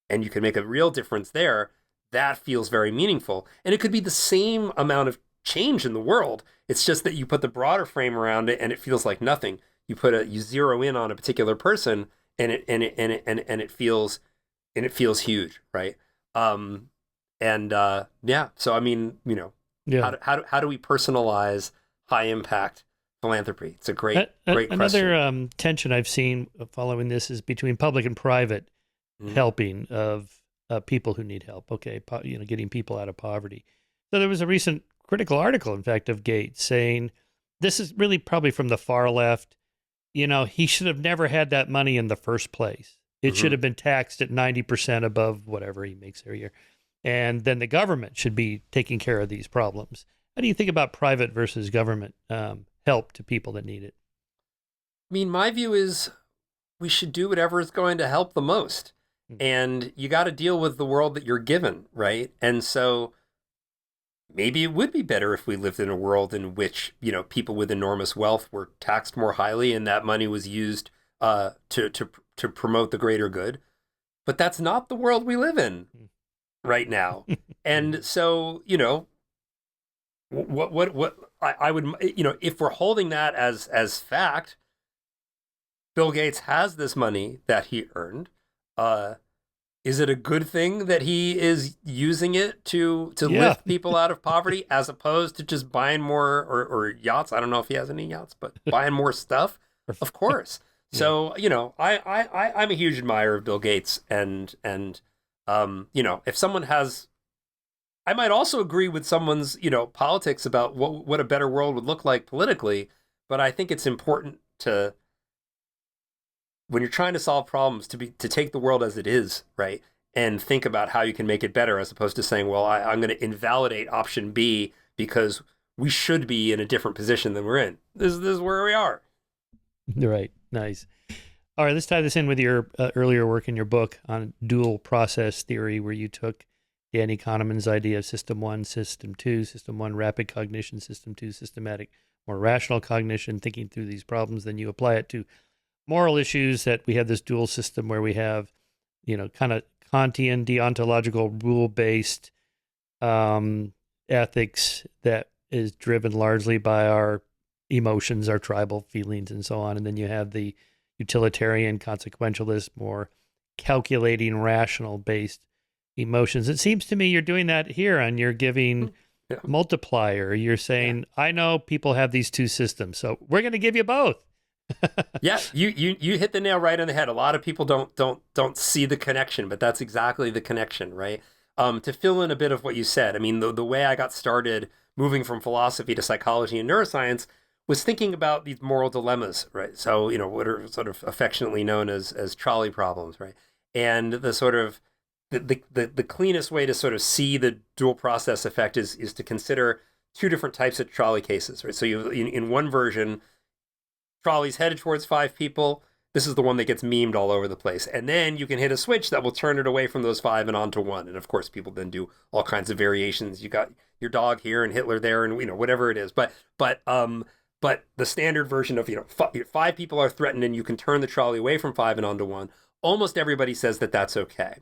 and you can make a real difference there, that feels very meaningful. And it could be the same amount of change in the world. It's just that you put the broader frame around it and it feels like nothing. You zero in on a particular person and it feels huge, right? Yeah. So I mean, Yeah. how do we personalize high impact philanthropy? It's a great question. Another tension I've seen following this is between public and private helping of people who need help. Okay, getting people out of poverty. So there was a recent critical article, in fact, of Gates saying this is really probably from the far left. He should have never had that money in the first place. It should have been taxed at 90% above whatever he makes every year. And then the government should be taking care of these problems. How do you think about private versus government help to people that need it? I mean, my view is we should do whatever is going to help the most. And you got to deal with the world that you're given, right? And so maybe it would be better if we lived in a world in which, people with enormous wealth were taxed more highly and that money was used to promote the greater good. But that's not the world we live in right now. And so, what I would, if we're holding that as fact, Bill Gates has this money that he earned. Is it a good thing that he is using it to lift people out of poverty, as opposed to just buying more or yachts? I don't know if he has any yachts, but buying more stuff, of course. So, I'm a huge admirer of Bill Gates, and if someone has, I might also agree with someone's, politics about what a better world would look like politically, but I think it's important to, when you're trying to solve problems, to take the world as it is, right? And think about how you can make it better, as opposed to saying, well, I'm going to invalidate option B because we should be in a different position than we're in. This is where we are. Right. Nice. All right, let's tie this in with your earlier work in your book on dual process theory, where you took Danny Kahneman's idea of system 1, system 2, system 1, rapid cognition, system 2, systematic, more rational cognition, thinking through these problems. Then you apply it to moral issues that we have this dual system where we have, kind of Kantian deontological rule-based ethics that is driven largely by our emotions, our tribal feelings, and so on. And then you have the utilitarian, consequentialist, more calculating, rational-based emotions. It seems to me you're doing that here, and you're giving multiplier. You're saying, I know people have these two systems, so we're going to give you both. Yeah, you hit the nail right on the head. A lot of people don't see the connection, but that's exactly the connection, right? To fill in a bit of what you said, I mean, the way I got started moving from philosophy to psychology and neuroscience was thinking about these moral dilemmas, right? So, what are sort of affectionately known as trolley problems, right? And the sort of the cleanest way to sort of see the dual process effect is to consider two different types of trolley cases, right? So in one version, trolley's headed towards 5 people. This is the one that gets memed all over the place. And then you can hit a switch that will turn it away from those 5 and onto 1. And of course, people then do all kinds of variations. You got your dog here and Hitler there and, whatever it is. But the standard version of, 5 people are threatened and you can turn the trolley away from 5 and onto 1. Almost everybody says that that's okay.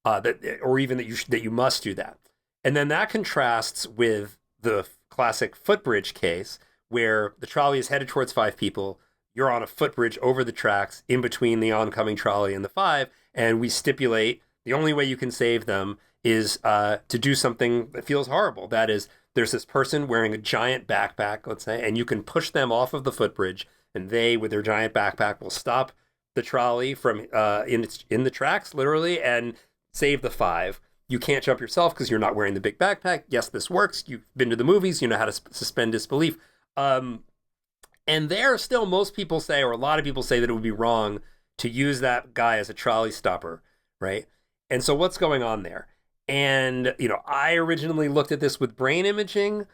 Or even that you must do that. And then that contrasts with the classic footbridge case where the trolley is headed towards 5 people. You're on a footbridge over the tracks in between the oncoming trolley and the 5, and we stipulate the only way you can save them is to do something that feels horrible. That is, there's this person wearing a giant backpack, let's say, and you can push them off of the footbridge, and they, with their giant backpack, will stop the trolley from in the tracks, literally, and save the 5. You can't jump yourself because you're not wearing the big backpack. Yes, this works. You've been to the movies. You know how to suspend disbelief. And there still most people say, or a lot of people say, that it would be wrong to use that guy as a trolley stopper, right? And so what's going on there? And, I originally looked at this with brain imaging,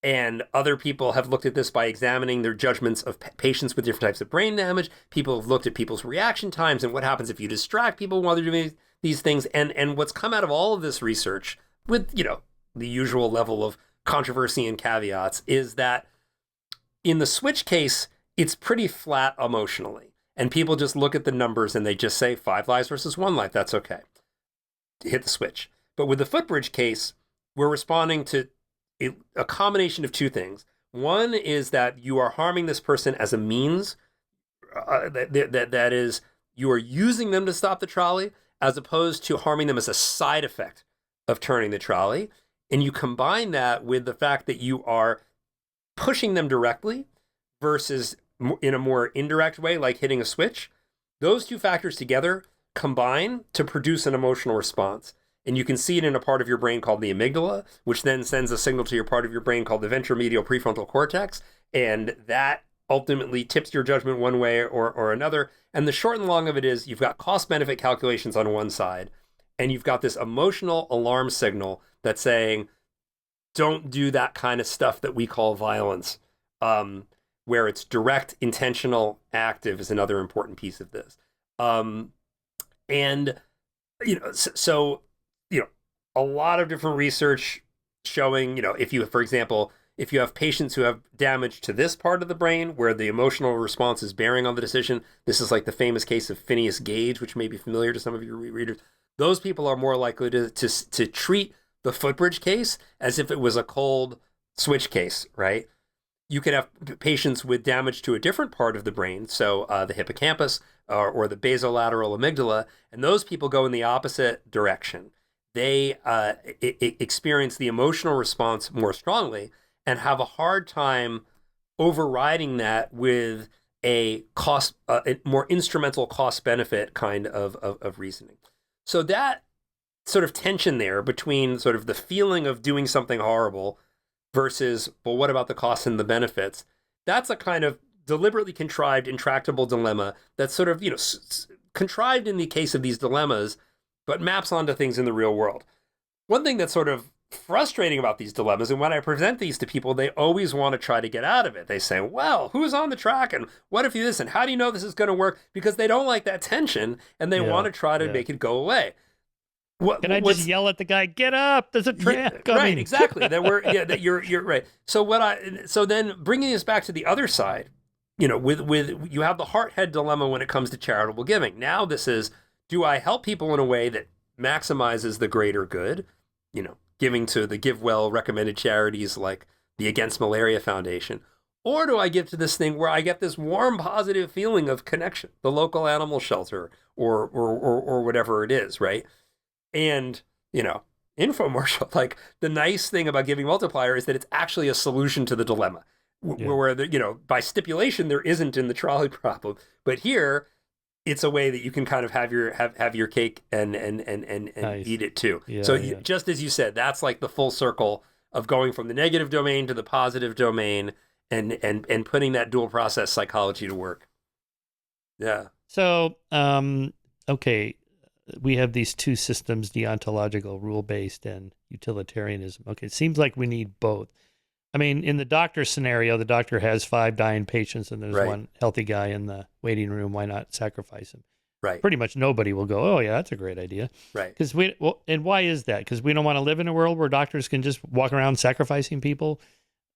and other people have looked at this by examining their judgments of patients with different types of brain damage. People have looked at people's reaction times and what happens if you distract people while they're doing these things. And what's come out of all of this research with, the usual level of controversy and caveats is that in the switch case, it's pretty flat emotionally. And people just look at the numbers and they just say 5 lives versus 1 life. That's okay. Hit the switch. But with the footbridge case, we're responding to a combination of 2 things. One is that you are harming this person as a means, that is, you are using them to stop the trolley, as opposed to harming them as a side effect of turning the trolley. And you combine that with the fact that you are pushing them directly versus in a more indirect way, like hitting a switch. Those 2 factors together combine to produce an emotional response. And you can see it in a part of your brain called the amygdala, which then sends a signal to your part of your brain called the ventromedial prefrontal cortex. And that ultimately tips your judgment one way or another. And the short and long of it is you've got cost-benefit calculations on one side, and you've got this emotional alarm signal that's saying, don't do that kind of stuff that we call violence, where it's direct, intentional, active is another important piece of this. A lot of different research showing, if you, for example, if you have patients who have damage to this part of the brain where the emotional response is bearing on the decision, this is like the famous case of Phineas Gage, which may be familiar to some of your readers. Those people are more likely to treat the footbridge case as if it was a cold switch case, right? You could have patients with damage to a different part of the brain, so the hippocampus or the basolateral amygdala, and those people go in the opposite direction. They experience the emotional response more strongly and have a hard time overriding that with a more instrumental cost-benefit kind of reasoning. So that sort of tension there between sort of the feeling of doing something horrible versus, well, what about the costs and the benefits? That's a kind of deliberately contrived, intractable dilemma that's sort of, contrived in the case of these dilemmas, but maps onto things in the real world. One thing that's sort of frustrating about these dilemmas, and when I present these to people, they always want to try to get out of it. They say, well, who's on the track, and what if you this, and how do you know this is going to work? Because they don't like that tension, and they want to try to make it go away. Can I just yell at the guy, get up, there's a tram coming. Right, exactly. That you're right. So then bringing this back to the other side, with you have the heart head dilemma when it comes to charitable giving. Now this is, do I help people in a way that maximizes the greater good? Giving to the give well recommended charities like the Against Malaria Foundation, or do I give to this thing where I get this warm, positive feeling of connection, the local animal shelter or whatever it is, right? And, infomercial, like the nice thing about giving multiplier is that it's actually a solution to the dilemma. Yeah. Where, by stipulation, there isn't in the trolley problem. But here, it's a way that you can kind of have your cake and Nice. eat it too. Yeah, So yeah. just as you said, that's like the full circle of going from the negative domain to the positive domain and putting that dual process psychology to work. Yeah. So, okay, we have these two systems, deontological, rule-based, and utilitarianism. Okay, it seems like we need both. I mean, in the doctor scenario, the doctor has 5 dying patients and there's Right. one healthy guy in the waiting room. Why not sacrifice him? Right. Pretty much nobody will go, oh, yeah, that's a great idea. Right. And why is that? Because we don't want to live in a world where doctors can just walk around sacrificing people.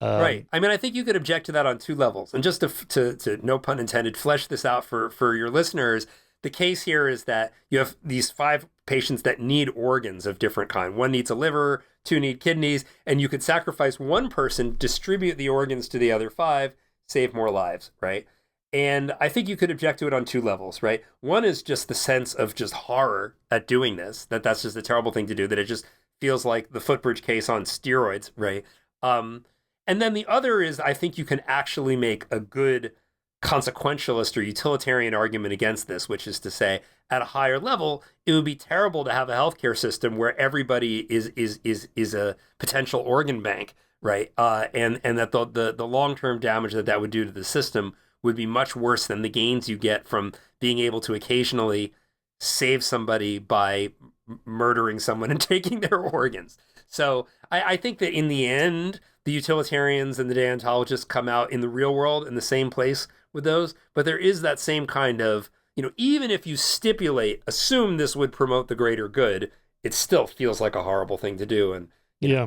Right. I mean, I think you could object to that on 2 levels. And just to no pun intended, flesh this out for your listeners, the case here is that you have these 5 patients that need organs of different kind. One needs a liver, 2 need kidneys, and you could sacrifice one person, distribute the organs to the other 5, save more lives, right? And I think you could object to it on 2 levels, right? One is just the sense of just horror at doing this, that's just a terrible thing to do, that it just feels like the Footbridge case on steroids, right? And then the other is, I think you can actually make a good consequentialist or utilitarian argument against this, which is to say, at a higher level, it would be terrible to have a healthcare system where everybody is a potential organ bank, right? And that the long-term damage that would do to the system would be much worse than the gains you get from being able to occasionally save somebody by murdering someone and taking their organs. So I think that in the end, the utilitarians and the deontologists come out in the real world in the same place with those, but there is that same kind of, even if you assume this would promote the greater good, it still feels like a horrible thing to do. And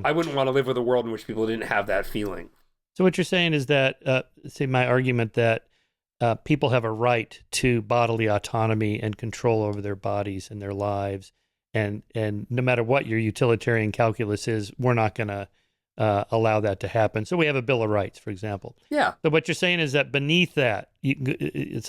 I wouldn't want to live with a world in which people didn't have that feeling. So what you're saying is that, say my argument that people have a right to bodily autonomy and control over their bodies and their lives. And no matter what your utilitarian calculus is, we're not going to allow that to happen. So we have a Bill of Rights, for example. Yeah. So what you're saying is that beneath that,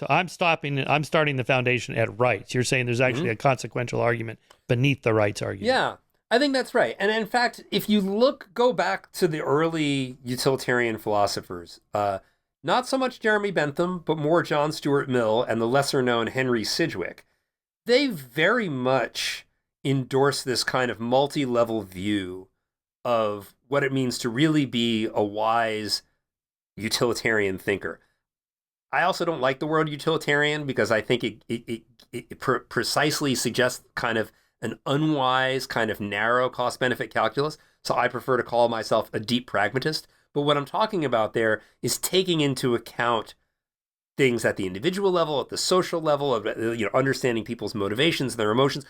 I'm starting the foundation at rights. You're saying there's actually a consequential argument beneath the rights argument. Yeah, I think that's right. And in fact, if you go back to the early utilitarian philosophers, not so much Jeremy Bentham, but more John Stuart Mill and the lesser known Henry Sidgwick, they very much endorse this kind of multi-level view of what it means to really be a wise utilitarian thinker. I also don't like the word utilitarian because I think it precisely suggests kind of an unwise, kind of narrow cost-benefit calculus. So I prefer to call myself a deep pragmatist. But what I'm talking about there is taking into account things at the individual level, at the social level, of understanding people's motivations, their emotions,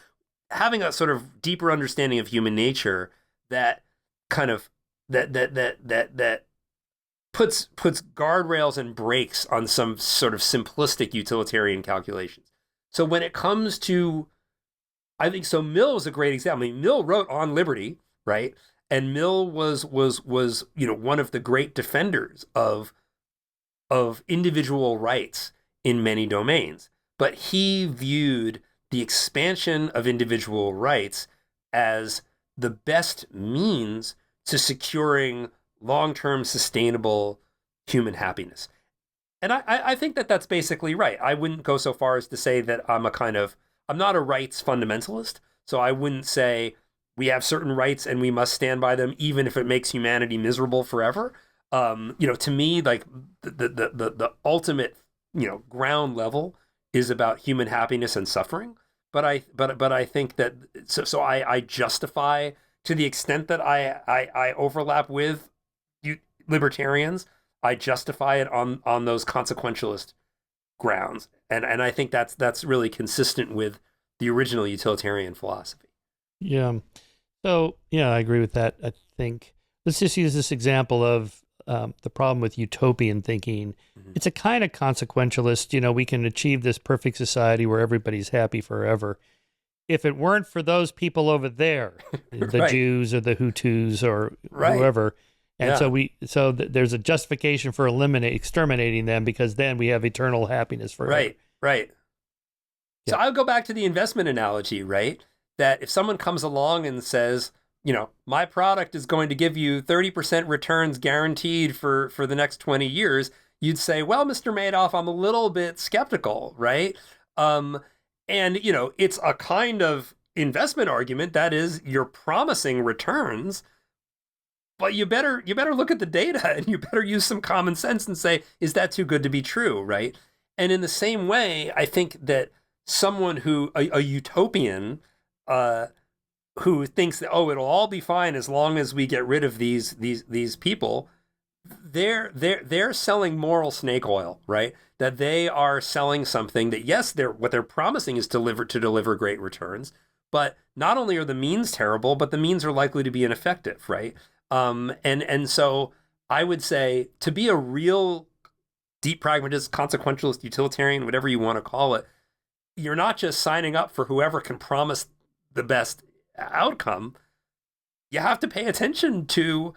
having a sort of deeper understanding of human nature that kind of that puts guardrails and brakes on some sort of simplistic utilitarian calculations. So when it comes to, I think so, Mill is a great example. I mean, Mill wrote On Liberty, right? And Mill was one of the great defenders of individual rights in many domains. But he viewed the expansion of individual rights as the best means to securing long-term sustainable human happiness. And I think that that's basically right. I wouldn't go so far as to say that I'm not a rights fundamentalist. So I wouldn't say we have certain rights and we must stand by them, even if it makes humanity miserable forever. To me, like the ultimate, ground level is about human happiness and suffering. But I think that so I justify, to the extent that I overlap with libertarians, I justify it on those consequentialist grounds, and I think that's really consistent with the original utilitarian philosophy. Yeah. So yeah, I agree with that. I think let's just use this example of the problem with utopian thinking. It's a kind of consequentialist. We can achieve this perfect society where everybody's happy forever. If it weren't for those people over there, the Right. Jews or the Hutus or Right. whoever, and Yeah. there's a justification for exterminating them, because then we have eternal happiness forever. Right. So Yeah. I'll go back to the investment analogy, right? That if someone comes along and says, my product is going to give you 30% returns guaranteed for the next 20 years, you'd say, well, Mr. Madoff, I'm a little bit skeptical, right? And it's a kind of investment argument that is, you're promising returns, but you better look at the data, and you better use some common sense and say, is that too good to be true, right? And in the same way, I think that someone a utopian, who thinks that, oh, it'll all be fine as long as we get rid of these people, they're selling moral snake oil, right? That they are selling something that, yes, what they're promising is to deliver great returns, but not only are the means terrible, but the means are likely to be ineffective, right? And so I would say, to be a real deep pragmatist, consequentialist, utilitarian, whatever you want to call it, you're not just signing up for whoever can promise the best outcome. You have to pay attention to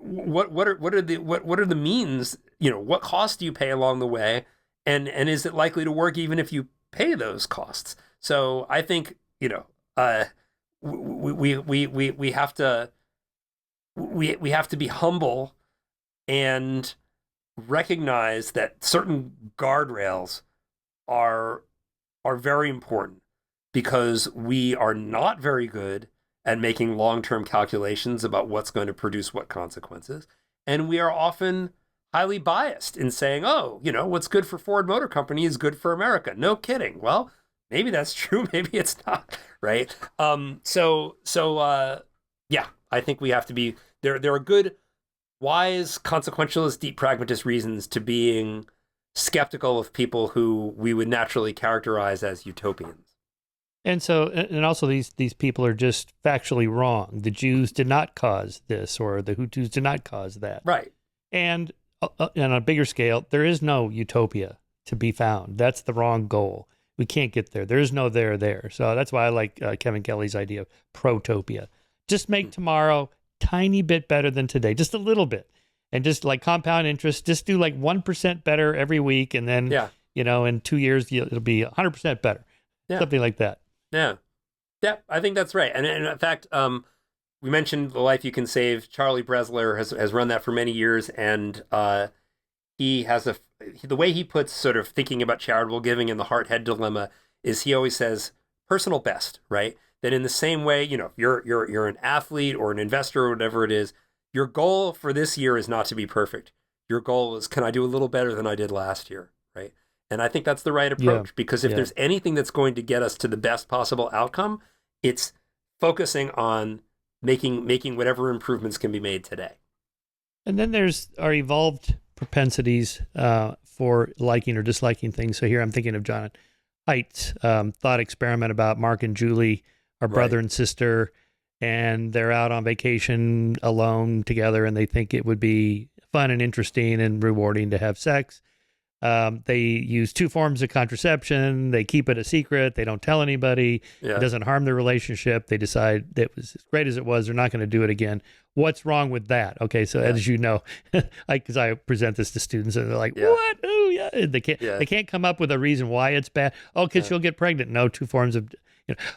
what are the means, what costs do you pay along the way, and is it likely to work even if you pay those costs? So I think we have to be humble and recognize that certain guardrails are very important, because we are not very good at making long-term calculations about what's going to produce what consequences. And we are often highly biased in saying, oh, what's good for Ford Motor Company is good for America. No kidding. Well, maybe that's true. Maybe it's not, right? Yeah, I think we have to be, there are good, wise, consequentialist, deep pragmatist reasons to being skeptical of people who we would naturally characterize as utopians. And so, and also these people are just factually wrong. The Jews did not cause this, or the Hutus did not cause that. Right. And on a bigger scale, there is no utopia to be found. That's the wrong goal. We can't get there. There is no there. So that's why I like Kevin Kelly's idea of protopia. Just make tomorrow tiny bit better than today, just a little bit. And just like compound interest, just do like 1% better every week. And then, in 2 years, it'll be 100% better. Yeah. Something like that. Yeah, I think that's right. And in fact, we mentioned The Life You Can Save. Charlie Bresler has run that for many years, and he has the way he puts sort of thinking about charitable giving and the heart-head dilemma is, he always says personal best, right? That in the same way, if you're an athlete or an investor or whatever it is, your goal for this year is not to be perfect. Your goal is, can I do a little better than I did last year, right? And I think that's the right approach, because if there's anything that's going to get us to the best possible outcome, it's focusing on making whatever improvements can be made today. And then there's our evolved propensities for liking or disliking things. So here I'm thinking of John Haidt's thought experiment about Mark and Julie, our brother and sister, and they're out on vacation alone together, and they think it would be fun and interesting and rewarding to have sex. They use 2 forms of contraception. They keep it a secret. They don't tell anybody. Yeah. It doesn't harm their relationship. They decide that it was as great as it was, they're not going to do it again. What's wrong with that? Okay, so as you know, because I present this to students, and they're like, "What? Oh, yeah." They can't come up with a reason why it's bad. Oh, because she'll get pregnant. No, 2 forms of.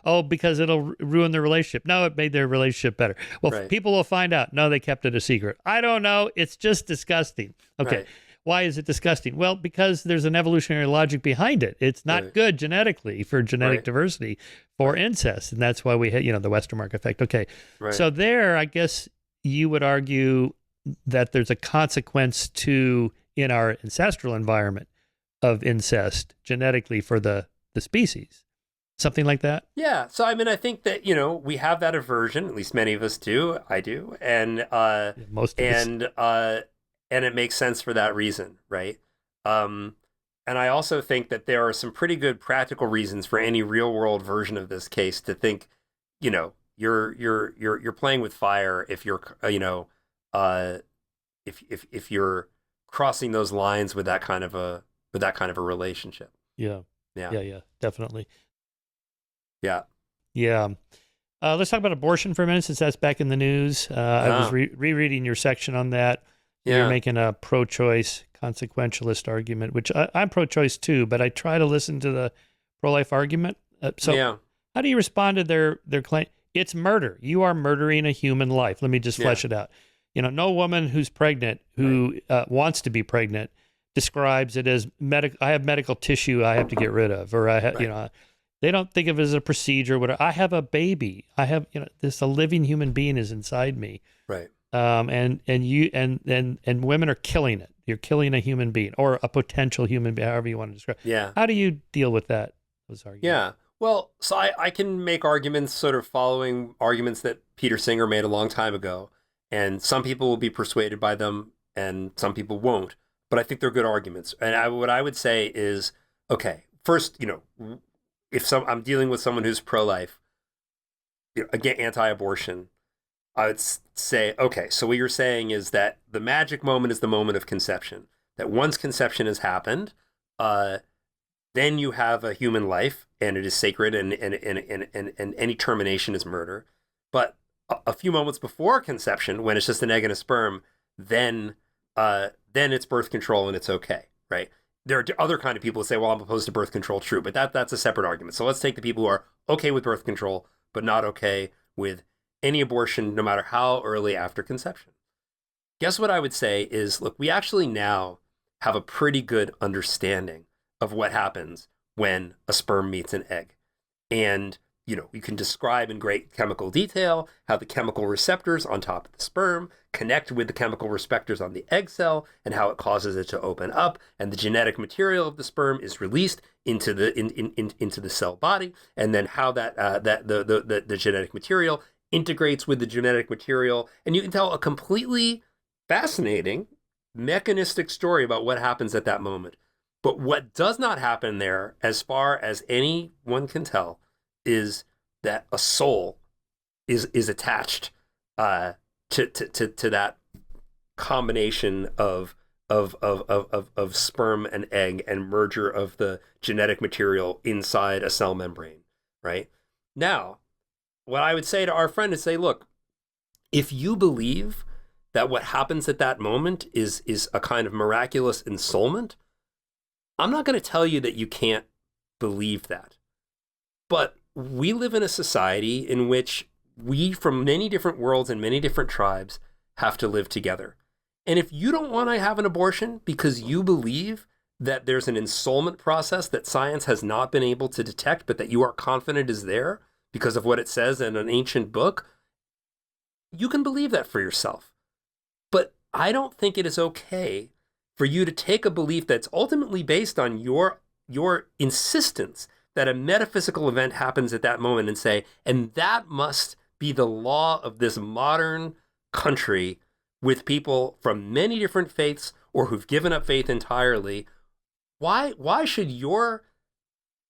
Oh, because it'll ruin their relationship. No, it made their relationship better. Well, people will find out. No, they kept it a secret. I don't know. It's just disgusting. Okay. Right. Why is it disgusting? Well, because there's an evolutionary logic behind it. It's not good genetically for genetic diversity for incest. And that's why we had, the Westermark effect. Okay. Right. So there, I guess you would argue that there's a consequence in our ancestral environment of incest genetically for the species. Something like that? Yeah. So, I mean, I think that, we have that aversion, at least many of us do. I do. And, most of us. And it makes sense for that reason, right? And I also think that there are some pretty good practical reasons for any real world version of this case to think, you're playing with fire if you're, if you're crossing those lines with that kind of a relationship. Yeah. Yeah. Yeah. Definitely. Yeah. Yeah. Let's talk about abortion for a minute, since that's back in the news. I was rereading your section on that. You're making a pro-choice consequentialist argument, which I'm pro-choice too, but I try to listen to the pro-life argument. How do you respond to their claim? It's murder. You are murdering a human life. Let me just flesh it out. No woman who's pregnant, who wants to be pregnant, describes it as I have medical tissue I have to get rid of, or they don't think of it as a procedure. Whatever. I have a baby. I have, a living human being is inside me. Right. And women are killing it. You're killing a human being, or a potential human being, however you want to describe. Yeah. How do you deal with that? Those arguments. Yeah. Well, so I can make arguments sort of following arguments that Peter Singer made a long time ago, and some people will be persuaded by them, and some people won't. But I think they're good arguments. And what I would say is, okay, first, if I'm dealing with someone who's pro-life, again, anti-abortion, I would say, okay, so what you're saying is that the magic moment is the moment of conception. That once conception has happened, then you have a human life, and it is sacred, and any termination is murder. But a few moments before conception, when it's just an egg and a sperm, then it's birth control and it's okay, right? There are other kind of people who say, well, I'm opposed to birth control, true, but that's a separate argument. So let's take the people who are okay with birth control, but not okay with any abortion, no matter how early after conception. Guess what I would say is, look, we actually now have a pretty good understanding of what happens when a sperm meets an egg. And, you can describe in great chemical detail how the chemical receptors on top of the sperm connect with the chemical receptors on the egg cell, and how it causes it to open up, and the genetic material of the sperm is released into the into the cell body, and then how the genetic material integrates with the genetic material, and you can tell a completely fascinating mechanistic story about what happens at that moment. But what does not happen there, as far as anyone can tell, is that a soul is attached to that combination of sperm and egg, and merger of the genetic material inside a cell membrane, right? Now, what I would say to our friend is say, look, if you believe that what happens at that moment is a kind of miraculous ensoulment, I'm not going to tell you that you can't believe that. But we live in a society in which we, from many different worlds and many different tribes, have to live together. And if you don't want to have an abortion because you believe that there's an ensoulment process that science has not been able to detect, but that you are confident is there because of what it says in an ancient book, you can believe that for yourself. But I don't think it is okay for you to take a belief that's ultimately based on your insistence that a metaphysical event happens at that moment, and say, and that must be the law of this modern country with people from many different faiths or who've given up faith entirely. Why should your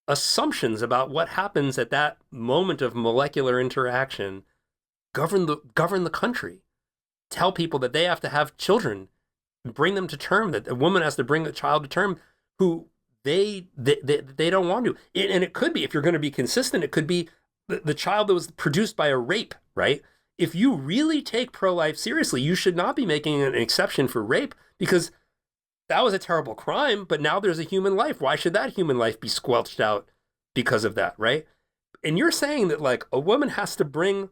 assumptions about what happens at that moment of molecular interaction govern the country? Tell people that they have to have children, bring them to term, that a woman has to bring a child to term who they don't want to. And it could be, if you're going to be consistent, it could be the child that was produced by a rape, right? If you really take pro-life seriously, you should not be making an exception for rape, because that was a terrible crime, but now there's a human life. Why should that human life be squelched out because of that, right? And you're saying that, like, a woman has to bring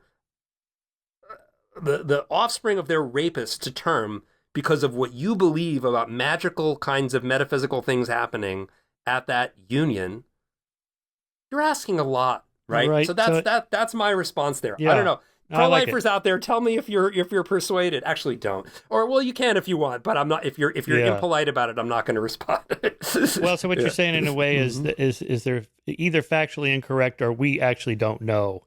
the offspring of their rapist to term because of what you believe about magical kinds of metaphysical things happening at that union. You're asking a lot, right? So that's my response there. Yeah. I don't know. Pro-lifers out there, tell me if you're persuaded. Actually, don't. Or, well, you can if you want, but I'm not. If you're impolite about it, I'm not going to respond. Well, so what you're saying in a way is they're either factually incorrect, or we actually don't know.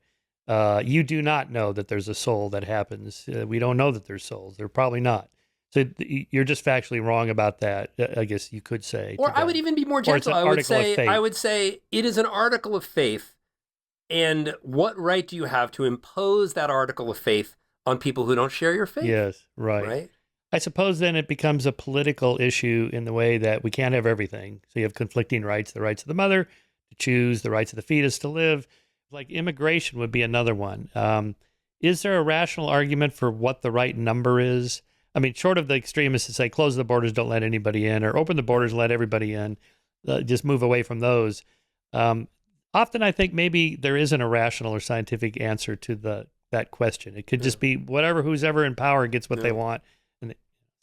You do not know that there's a soul that happens. We don't know that there's souls. They're probably not. So you're just factually wrong about that, I guess you could say. Or I would even be more gentle. I would say it is an article of faith. And what right do you have to impose that article of faith on people who don't share your faith? Yes, right. I suppose then it becomes a political issue in the way that we can't have everything. So you have conflicting rights, the rights of the mother to choose, the rights of the fetus to live. Like immigration would be another one. Is there a rational argument for what the right number is? I mean, short of the extremists that say close the borders, don't let anybody in, or open the borders, let everybody in, just move away from those. Often I think maybe there isn't a rational or scientific answer to that question. It could just be whatever, who's ever in power gets what they want, and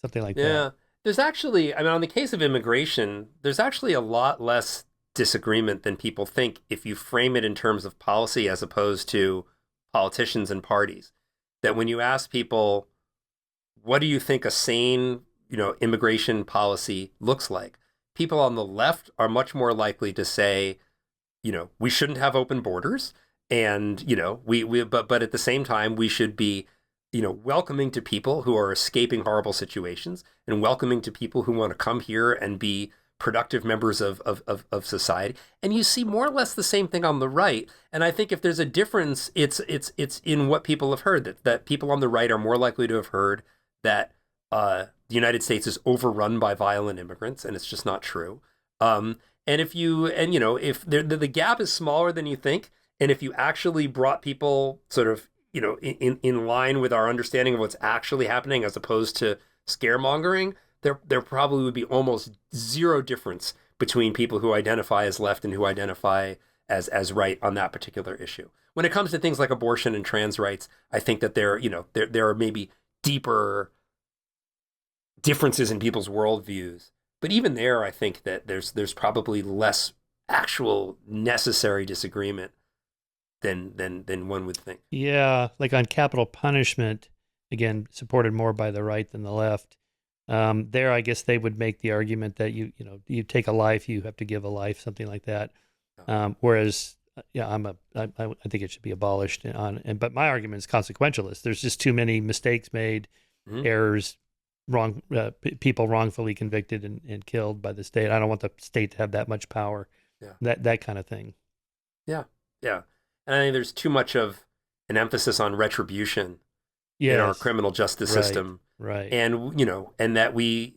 something like that. Yeah. There's actually, I mean, on the case of immigration, there's actually a lot less disagreement than people think if you frame it in terms of policy as opposed to politicians and parties. That when you ask people, what do you think a sane, immigration policy looks like? People on the left are much more likely to say, we shouldn't have open borders, and but at the same time we should be, welcoming to people who are escaping horrible situations, and welcoming to people who want to come here and be productive members of society. And you see more or less the same thing on the right. And I think if there's a difference, it's in what people have heard, that people on the right are more likely to have heard that the United States is overrun by violent immigrants, and it's just not true. And if the gap is smaller than you think, and if you actually brought people sort of, in line with our understanding of what's actually happening as opposed to scaremongering, there probably would be almost zero difference between people who identify as left and who identify as right on that particular issue. When it comes to things like abortion and trans rights, I think that there are maybe deeper differences in people's worldviews. But even there, I think that there's probably less actual necessary disagreement than one would think. Yeah, like on capital punishment, again, supported more by the right than the left. There, I guess they would make the argument that you take a life, you have to give a life, something like that. Whereas, I think it should be abolished. But my argument is consequentialist. There's just too many mistakes made, errors, wrong people wrongfully convicted and killed by the state. I don't want the state to have that much power. That kind of thing. Yeah. And I think there's too much of an emphasis on retribution in our criminal justice system. Right. And and that we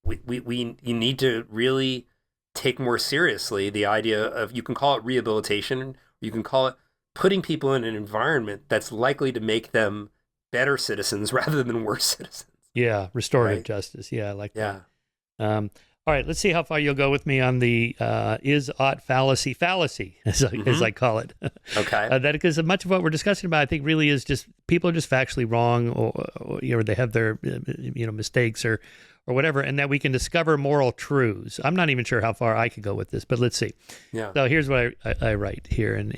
need to really take more seriously the idea of, you can call it rehabilitation, you can call it putting people in an environment that's likely to make them better citizens rather than worse citizens. Yeah, restorative justice. Yeah, I like that. All right, let's see how far you'll go with me on the is-ought fallacy, as I call it. Okay. That because much of what we're discussing about, I think, really is just people are just factually wrong, or they have their mistakes or whatever, and that we can discover moral truths. I'm not even sure how far I could go with this, but let's see. Yeah. So here's what I write here in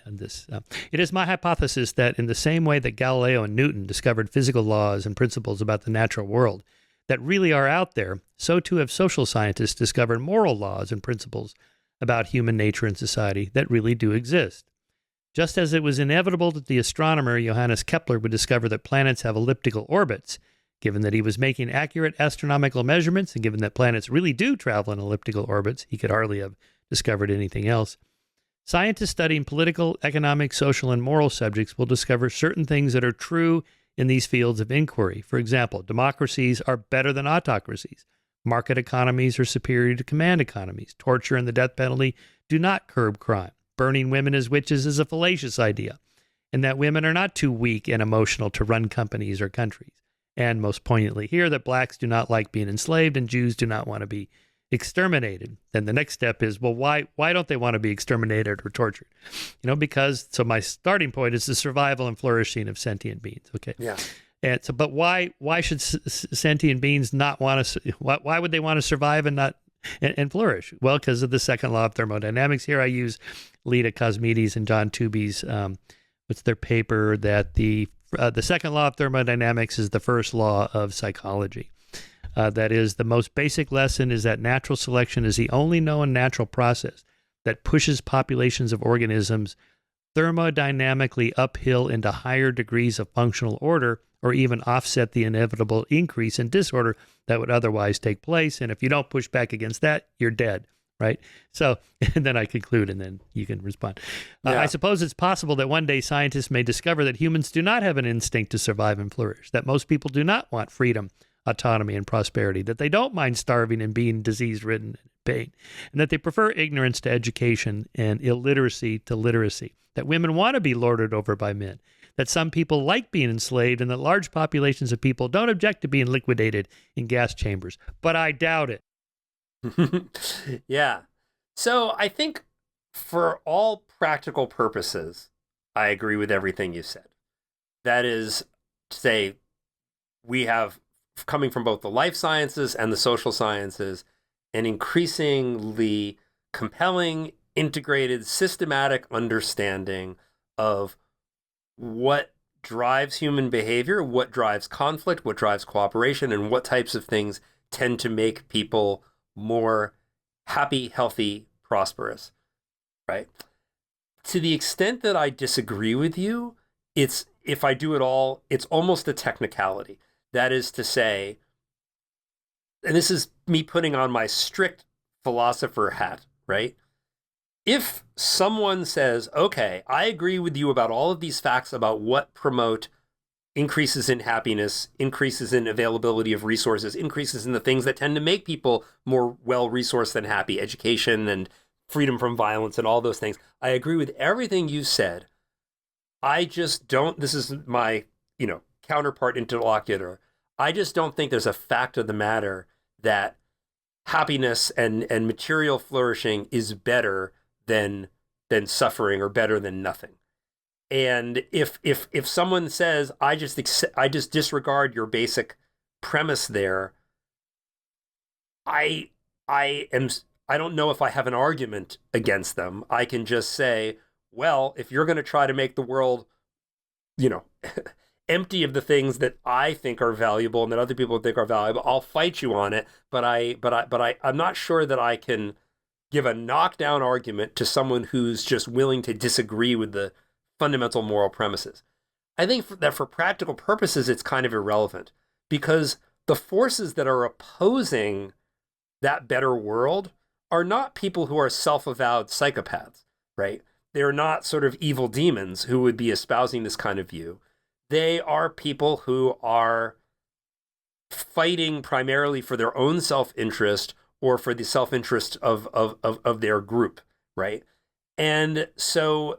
this. It is my hypothesis that in the same way that Galileo and Newton discovered physical laws and principles about the natural world that really are out there, so too have social scientists discovered moral laws and principles about human nature and society that really do exist. Just as it was inevitable that the astronomer Johannes Kepler would discover that planets have elliptical orbits, given that he was making accurate astronomical measurements and given that planets really do travel in elliptical orbits, he could hardly have discovered anything else. Scientists studying political, economic, social, and moral subjects will discover certain things that are true in these fields of inquiry. For example, democracies are better than autocracies. Market economies are superior to command economies. Torture and the death penalty do not curb crime. Burning women as witches is a fallacious idea, and that women are not too weak and emotional to run companies or countries. And most poignantly here, that blacks do not like being enslaved and Jews do not want to be exterminated. Then the next step is, well, why don't they want to be exterminated or tortured? Because, so my starting point is the survival and flourishing of sentient beings. Okay. Yeah. And so, but why should sentient beings not want to, why would they want to survive and not, and flourish? Well, because of the second law of thermodynamics. Here I use Lita Cosmides and John Tooby's, what's their paper, that the second law of thermodynamics is the first law of psychology. That is, the most basic lesson is that natural selection is the only known natural process that pushes populations of organisms thermodynamically uphill into higher degrees of functional order, or even offset the inevitable increase in disorder that would otherwise take place. And if you don't push back against that, you're dead, right? So, and then I conclude, and then you can respond. I suppose it's possible that one day scientists may discover that humans do not have an instinct to survive and flourish, that most people do not want freedom autonomy and prosperity, that they don't mind starving and being disease-ridden and in pain, and that they prefer ignorance to education and illiteracy to literacy, that women want to be lorded over by men, that some people like being enslaved, and that large populations of people don't object to being liquidated in gas chambers. But I doubt it. Yeah. So I think for all practical purposes, I agree with everything you said. That is to say, we have, coming from both the life sciences and the social sciences, an increasingly compelling, integrated, systematic understanding of what drives human behavior, what drives conflict, what drives cooperation, and what types of things tend to make people more happy, healthy, prosperous, right? To the extent that I disagree with you, if I do it all, it's almost a technicality. That is to say, and this is me putting on my strict philosopher hat, right? If someone says, okay, I agree with you about all of these facts about what promote increases in happiness, increases in availability of resources, increases in the things that tend to make people more well-resourced and happy, education and freedom from violence and all those things. I agree with everything you said. I just don't, this is my, counterpart interlocutor. I just don't think there's a fact of the matter that happiness and material flourishing is better than suffering or better than nothing. And if someone says, I just disregard your basic premise there, I don't know if I have an argument against them. I can just say, well, if you're going to try to make the world, empty of the things that I think are valuable and that other people think are valuable, I'll fight you on it. But I'm not sure that I can give a knockdown argument to someone who's just willing to disagree with the fundamental moral premises. I think that for practical purposes, it's kind of irrelevant because the forces that are opposing that better world are not people who are self-avowed psychopaths, right? They're not sort of evil demons who would be espousing this kind of view. They are people who are fighting primarily for their own self-interest or for the self-interest of their group, right? And so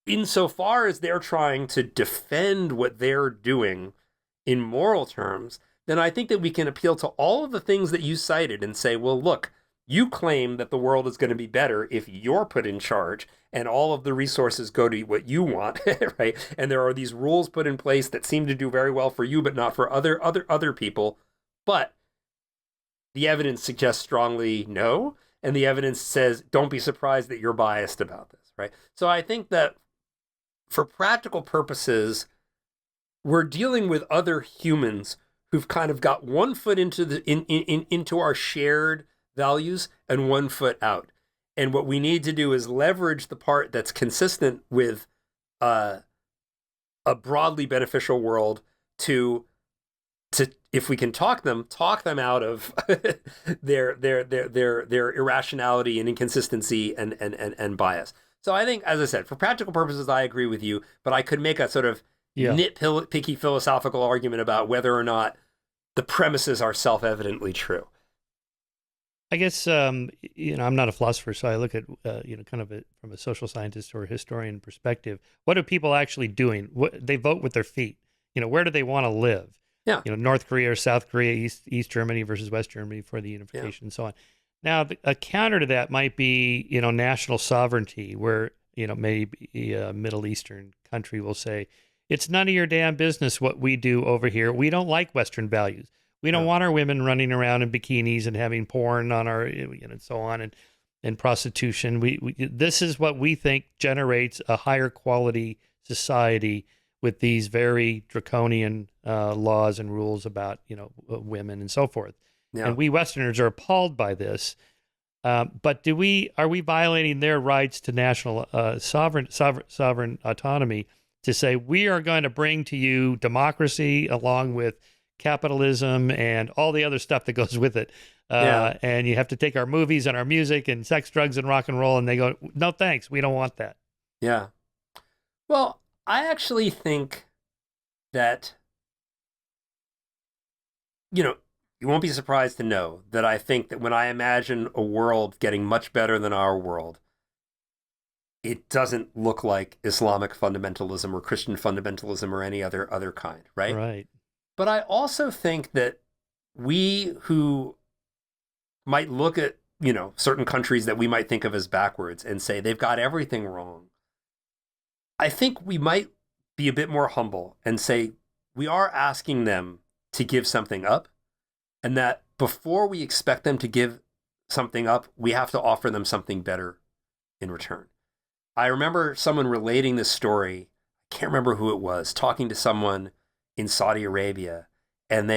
insofar as they're trying to defend what they're doing in moral terms, then I think that we can appeal to all of the things that you cited and say, well, look, you claim that the world is going to be better if you're put in charge and all of the resources go to what you want, right? And there are these rules put in place that seem to do very well for you, but not for other people. But the evidence suggests strongly no. And the evidence says, don't be surprised that you're biased about this, right? So I think that for practical purposes, we're dealing with other humans who've kind of got one foot into into our shared values and one foot out. And what we need to do is leverage the part that's consistent with a broadly beneficial world to if we can talk them out of their irrationality and inconsistency and bias. So I think, as I said, for practical purposes, I agree with you, but I could make a sort of nitpicky philosophical argument about whether or not the premises are self-evidently true. I guess, I'm not a philosopher, so I look at, kind of from a social scientist or a historian perspective. What are people actually doing? They vote with their feet. Where do they want to live? Yeah. North Korea or South Korea, East Germany versus West Germany for the unification and so on. Now, a counter to that might be, national sovereignty, where, maybe a Middle Eastern country will say, it's none of your damn business what we do over here. We don't like Western values. We don't want our women running around in bikinis and having porn on our, and so on, and prostitution. This is what we think generates a higher quality society with these very draconian laws and rules about, women and so forth. Yeah. And we Westerners are appalled by this. But are we violating their rights to national sovereign autonomy to say we are going to bring to you democracy along with capitalism and all the other stuff that goes with it. And you have to take our movies and our music and sex, drugs, and rock and roll. And they go, no, thanks. We don't want that. Yeah. Well, I actually think that you know, you won't be surprised to know that I think that when I imagine a world getting much better than our world, it doesn't look like Islamic fundamentalism or Christian fundamentalism or any other kind, right? Right. But I also think that we who might look at, certain countries that we might think of as backwards and say they've got everything wrong, I think we might be a bit more humble and say we are asking them to give something up, and that before we expect them to give something up, we have to offer them something better in return. I remember someone relating this story. I can't remember who it was, talking to someone in Saudi Arabia, and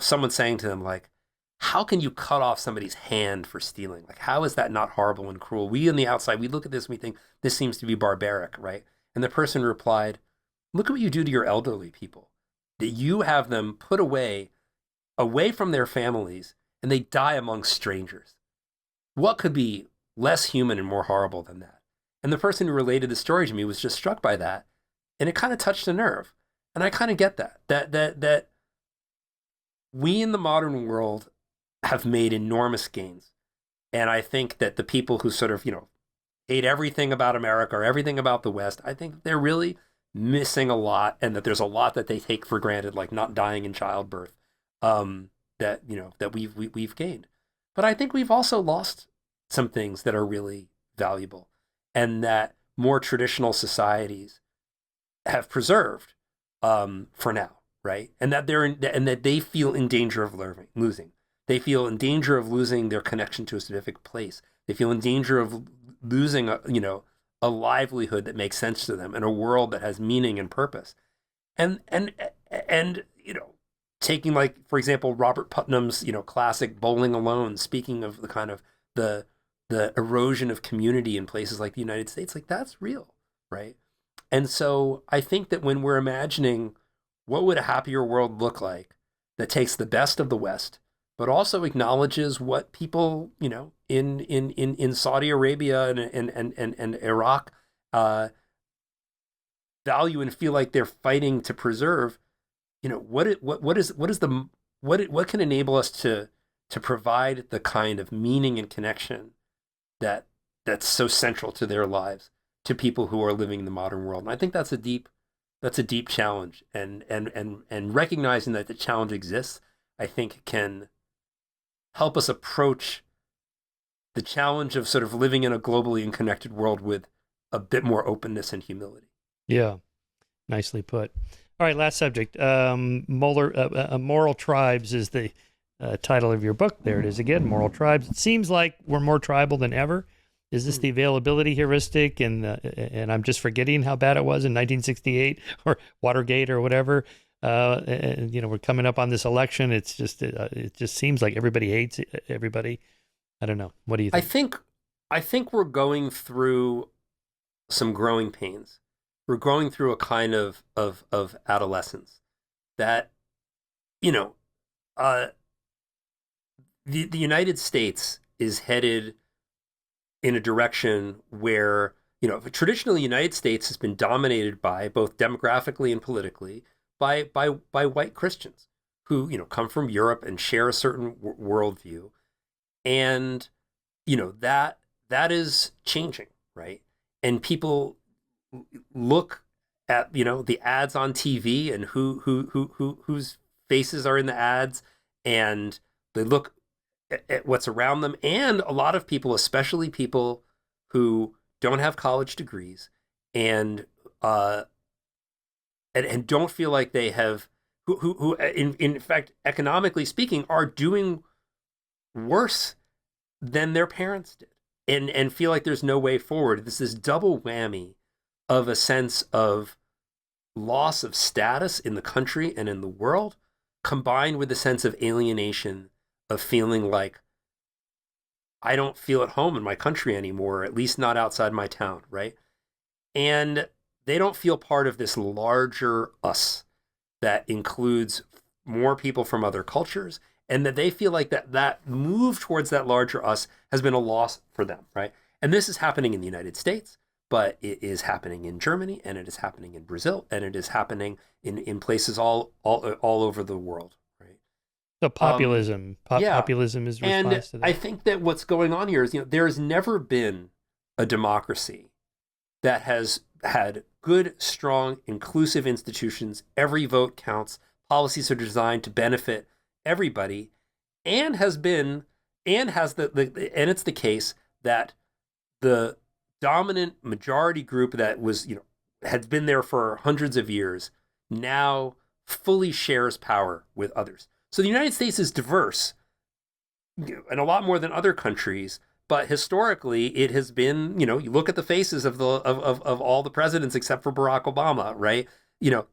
someone saying to them, like, how can you cut off somebody's hand for stealing? Like, how is that not horrible and cruel? We on the outside, we look at this and we think this seems to be barbaric, right? And the person replied, look at what you do to your elderly people, that you have them put away from their families, and they die among strangers. What could be less human and more horrible than that? And the person who related the story to me was just struck by that, and it kind of touched a nerve. And I kind of get that we in the modern world have made enormous gains. And I think that the people who sort of, hate everything about America or everything about the West, I think they're really missing a lot, and that there's a lot that they take for granted, like not dying in childbirth, that we've gained. But I think we've also lost some things that are really valuable, and that more traditional societies have preserved, for now, right? And that and that they feel in danger of losing. They feel in danger of losing their connection to a specific place. They feel in danger of losing a livelihood that makes sense to them, and a world that has meaning and purpose. And taking, like, for example, Robert Putnam's classic Bowling Alone, speaking of the kind of the erosion of community in places like the United States, like, that's real, right? And so I think that when we're imagining what would a happier world look like that takes the best of the West, but also acknowledges what people, in Saudi Arabia and Iraq, value and feel like they're fighting to preserve, what can enable us to provide the kind of meaning and connection that's so central to their lives, to people who are living in the modern world. And I think that's a deep challenge, and recognizing that the challenge exists, I think, can help us approach the challenge of sort of living in a globally and connected world with a bit more openness and humility. Yeah, nicely put. All right, last subject. Moral Tribes is the title of your book. There it is again, Moral Tribes. It seems like we're more tribal than ever. Is this the availability heuristic, and I'm just forgetting how bad it was in 1968 or Watergate or whatever? And we're coming up on this election. It's just it just seems like everybody hates everybody. I don't know. What do you think? I think we're going through some growing pains. We're going through a kind of adolescence that, the United States is headed in a direction where, traditionally the United States has been dominated by, both demographically and politically, by white Christians who, come from Europe and share a certain worldview. And, that is changing, right? And people look at, the ads on TV and whose faces are in the ads, and they look at what's around them. And a lot of people, especially people who don't have college degrees and don't feel like they have, who in fact, economically speaking, are doing worse than their parents did, and feel like there's no way forward. This is double whammy of a sense of loss of status in the country and in the world, combined with a sense of alienation, of feeling like I don't feel at home in my country anymore, or at least not outside my town, right? And they don't feel part of this larger us that includes more people from other cultures, and that they feel like that move towards that larger us has been a loss for them, right? And this is happening in the United States, but it is happening in Germany, and it is happening in Brazil, and it is happening in places all over the world, right? So populism, Yeah. populism is And response to that. I think that what's going on here is, there has never been a democracy that has had good, strong, inclusive institutions. Every vote counts. Policies are designed to benefit everybody, and has it's the case that the dominant majority group that was, had been there for hundreds of years now fully shares power with others. So the United States is diverse, and a lot more than other countries. But historically, it has been, you look at the faces of all the presidents except for Barack Obama, right?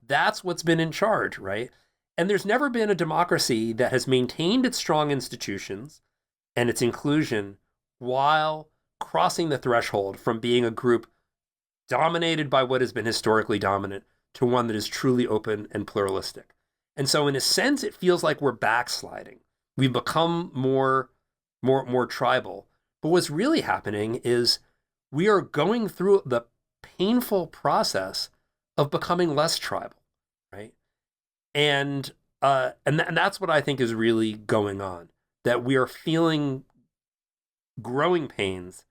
That's what's been in charge, right? And there's never been a democracy that has maintained its strong institutions and its inclusion while crossing the threshold from being a group dominated by what has been historically dominant to one that is truly open and pluralistic. And so in a sense, it feels like we're backsliding. We've become more tribal. But what's really happening is we are going through the painful process of becoming less tribal, right? And that's what I think is really going on, that we are feeling growing pains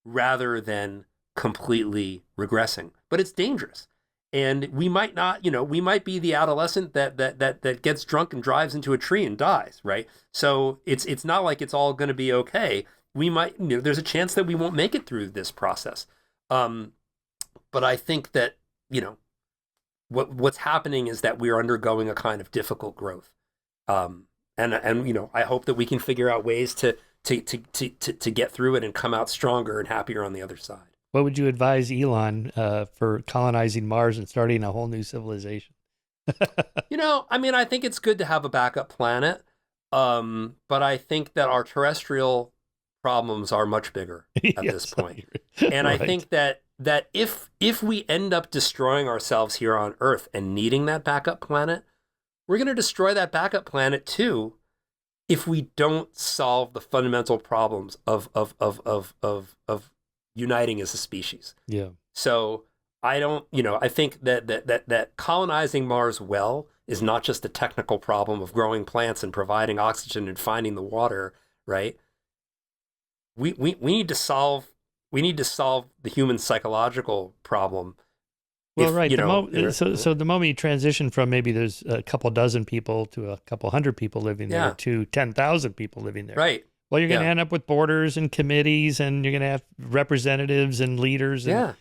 rather than completely regressing. But it's dangerous. And we might not, we might be the adolescent that gets drunk and drives into a tree and dies, right? So it's not like it's all going to be okay. We might, there's a chance that we won't make it through this process. But I think that, what's happening is that we are undergoing a kind of difficult growth. And I hope that we can figure out ways to get through it and come out stronger and happier on the other side. What would you advise Elon for colonizing Mars and starting a whole new civilization? I think it's good to have a backup planet. But I think that our terrestrial problems are much bigger at this point. And right. I think that if we end up destroying ourselves here on Earth and needing that backup planet, we're going to destroy that backup planet too if we don't solve the fundamental problems of uniting as a species. Yeah. So I think that colonizing Mars well is not just a technical problem of growing plants and providing oxygen and finding the water, right? We need to solve the human psychological problem. Well, right. So the moment you transition from maybe there's a couple dozen people to a couple hundred people living there to 10,000 people living there. Right. Well, you're going to end up with borders and committees, and you're going to have representatives and leaders. And,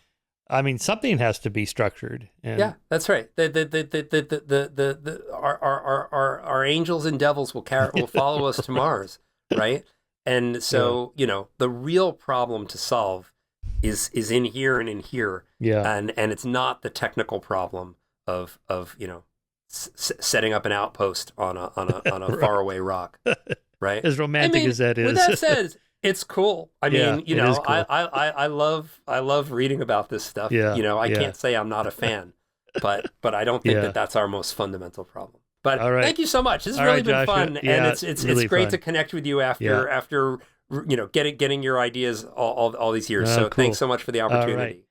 I mean, something has to be structured. And that's right. Our angels and devils will follow us to Mars, right? And so, the real problem to solve is in here and in here. Yeah. And it's not the technical problem of setting up an outpost on a right. faraway rock. Right. As romantic as that is. With that said, it's cool. I mean, cool. I love reading about this stuff. Yeah. I can't say I'm not a fan, but I don't think that's our most fundamental problem. But thank you so much. This has really been fun, and it's really great fun to connect with you after getting your ideas all these years. So cool. Thanks so much for the opportunity.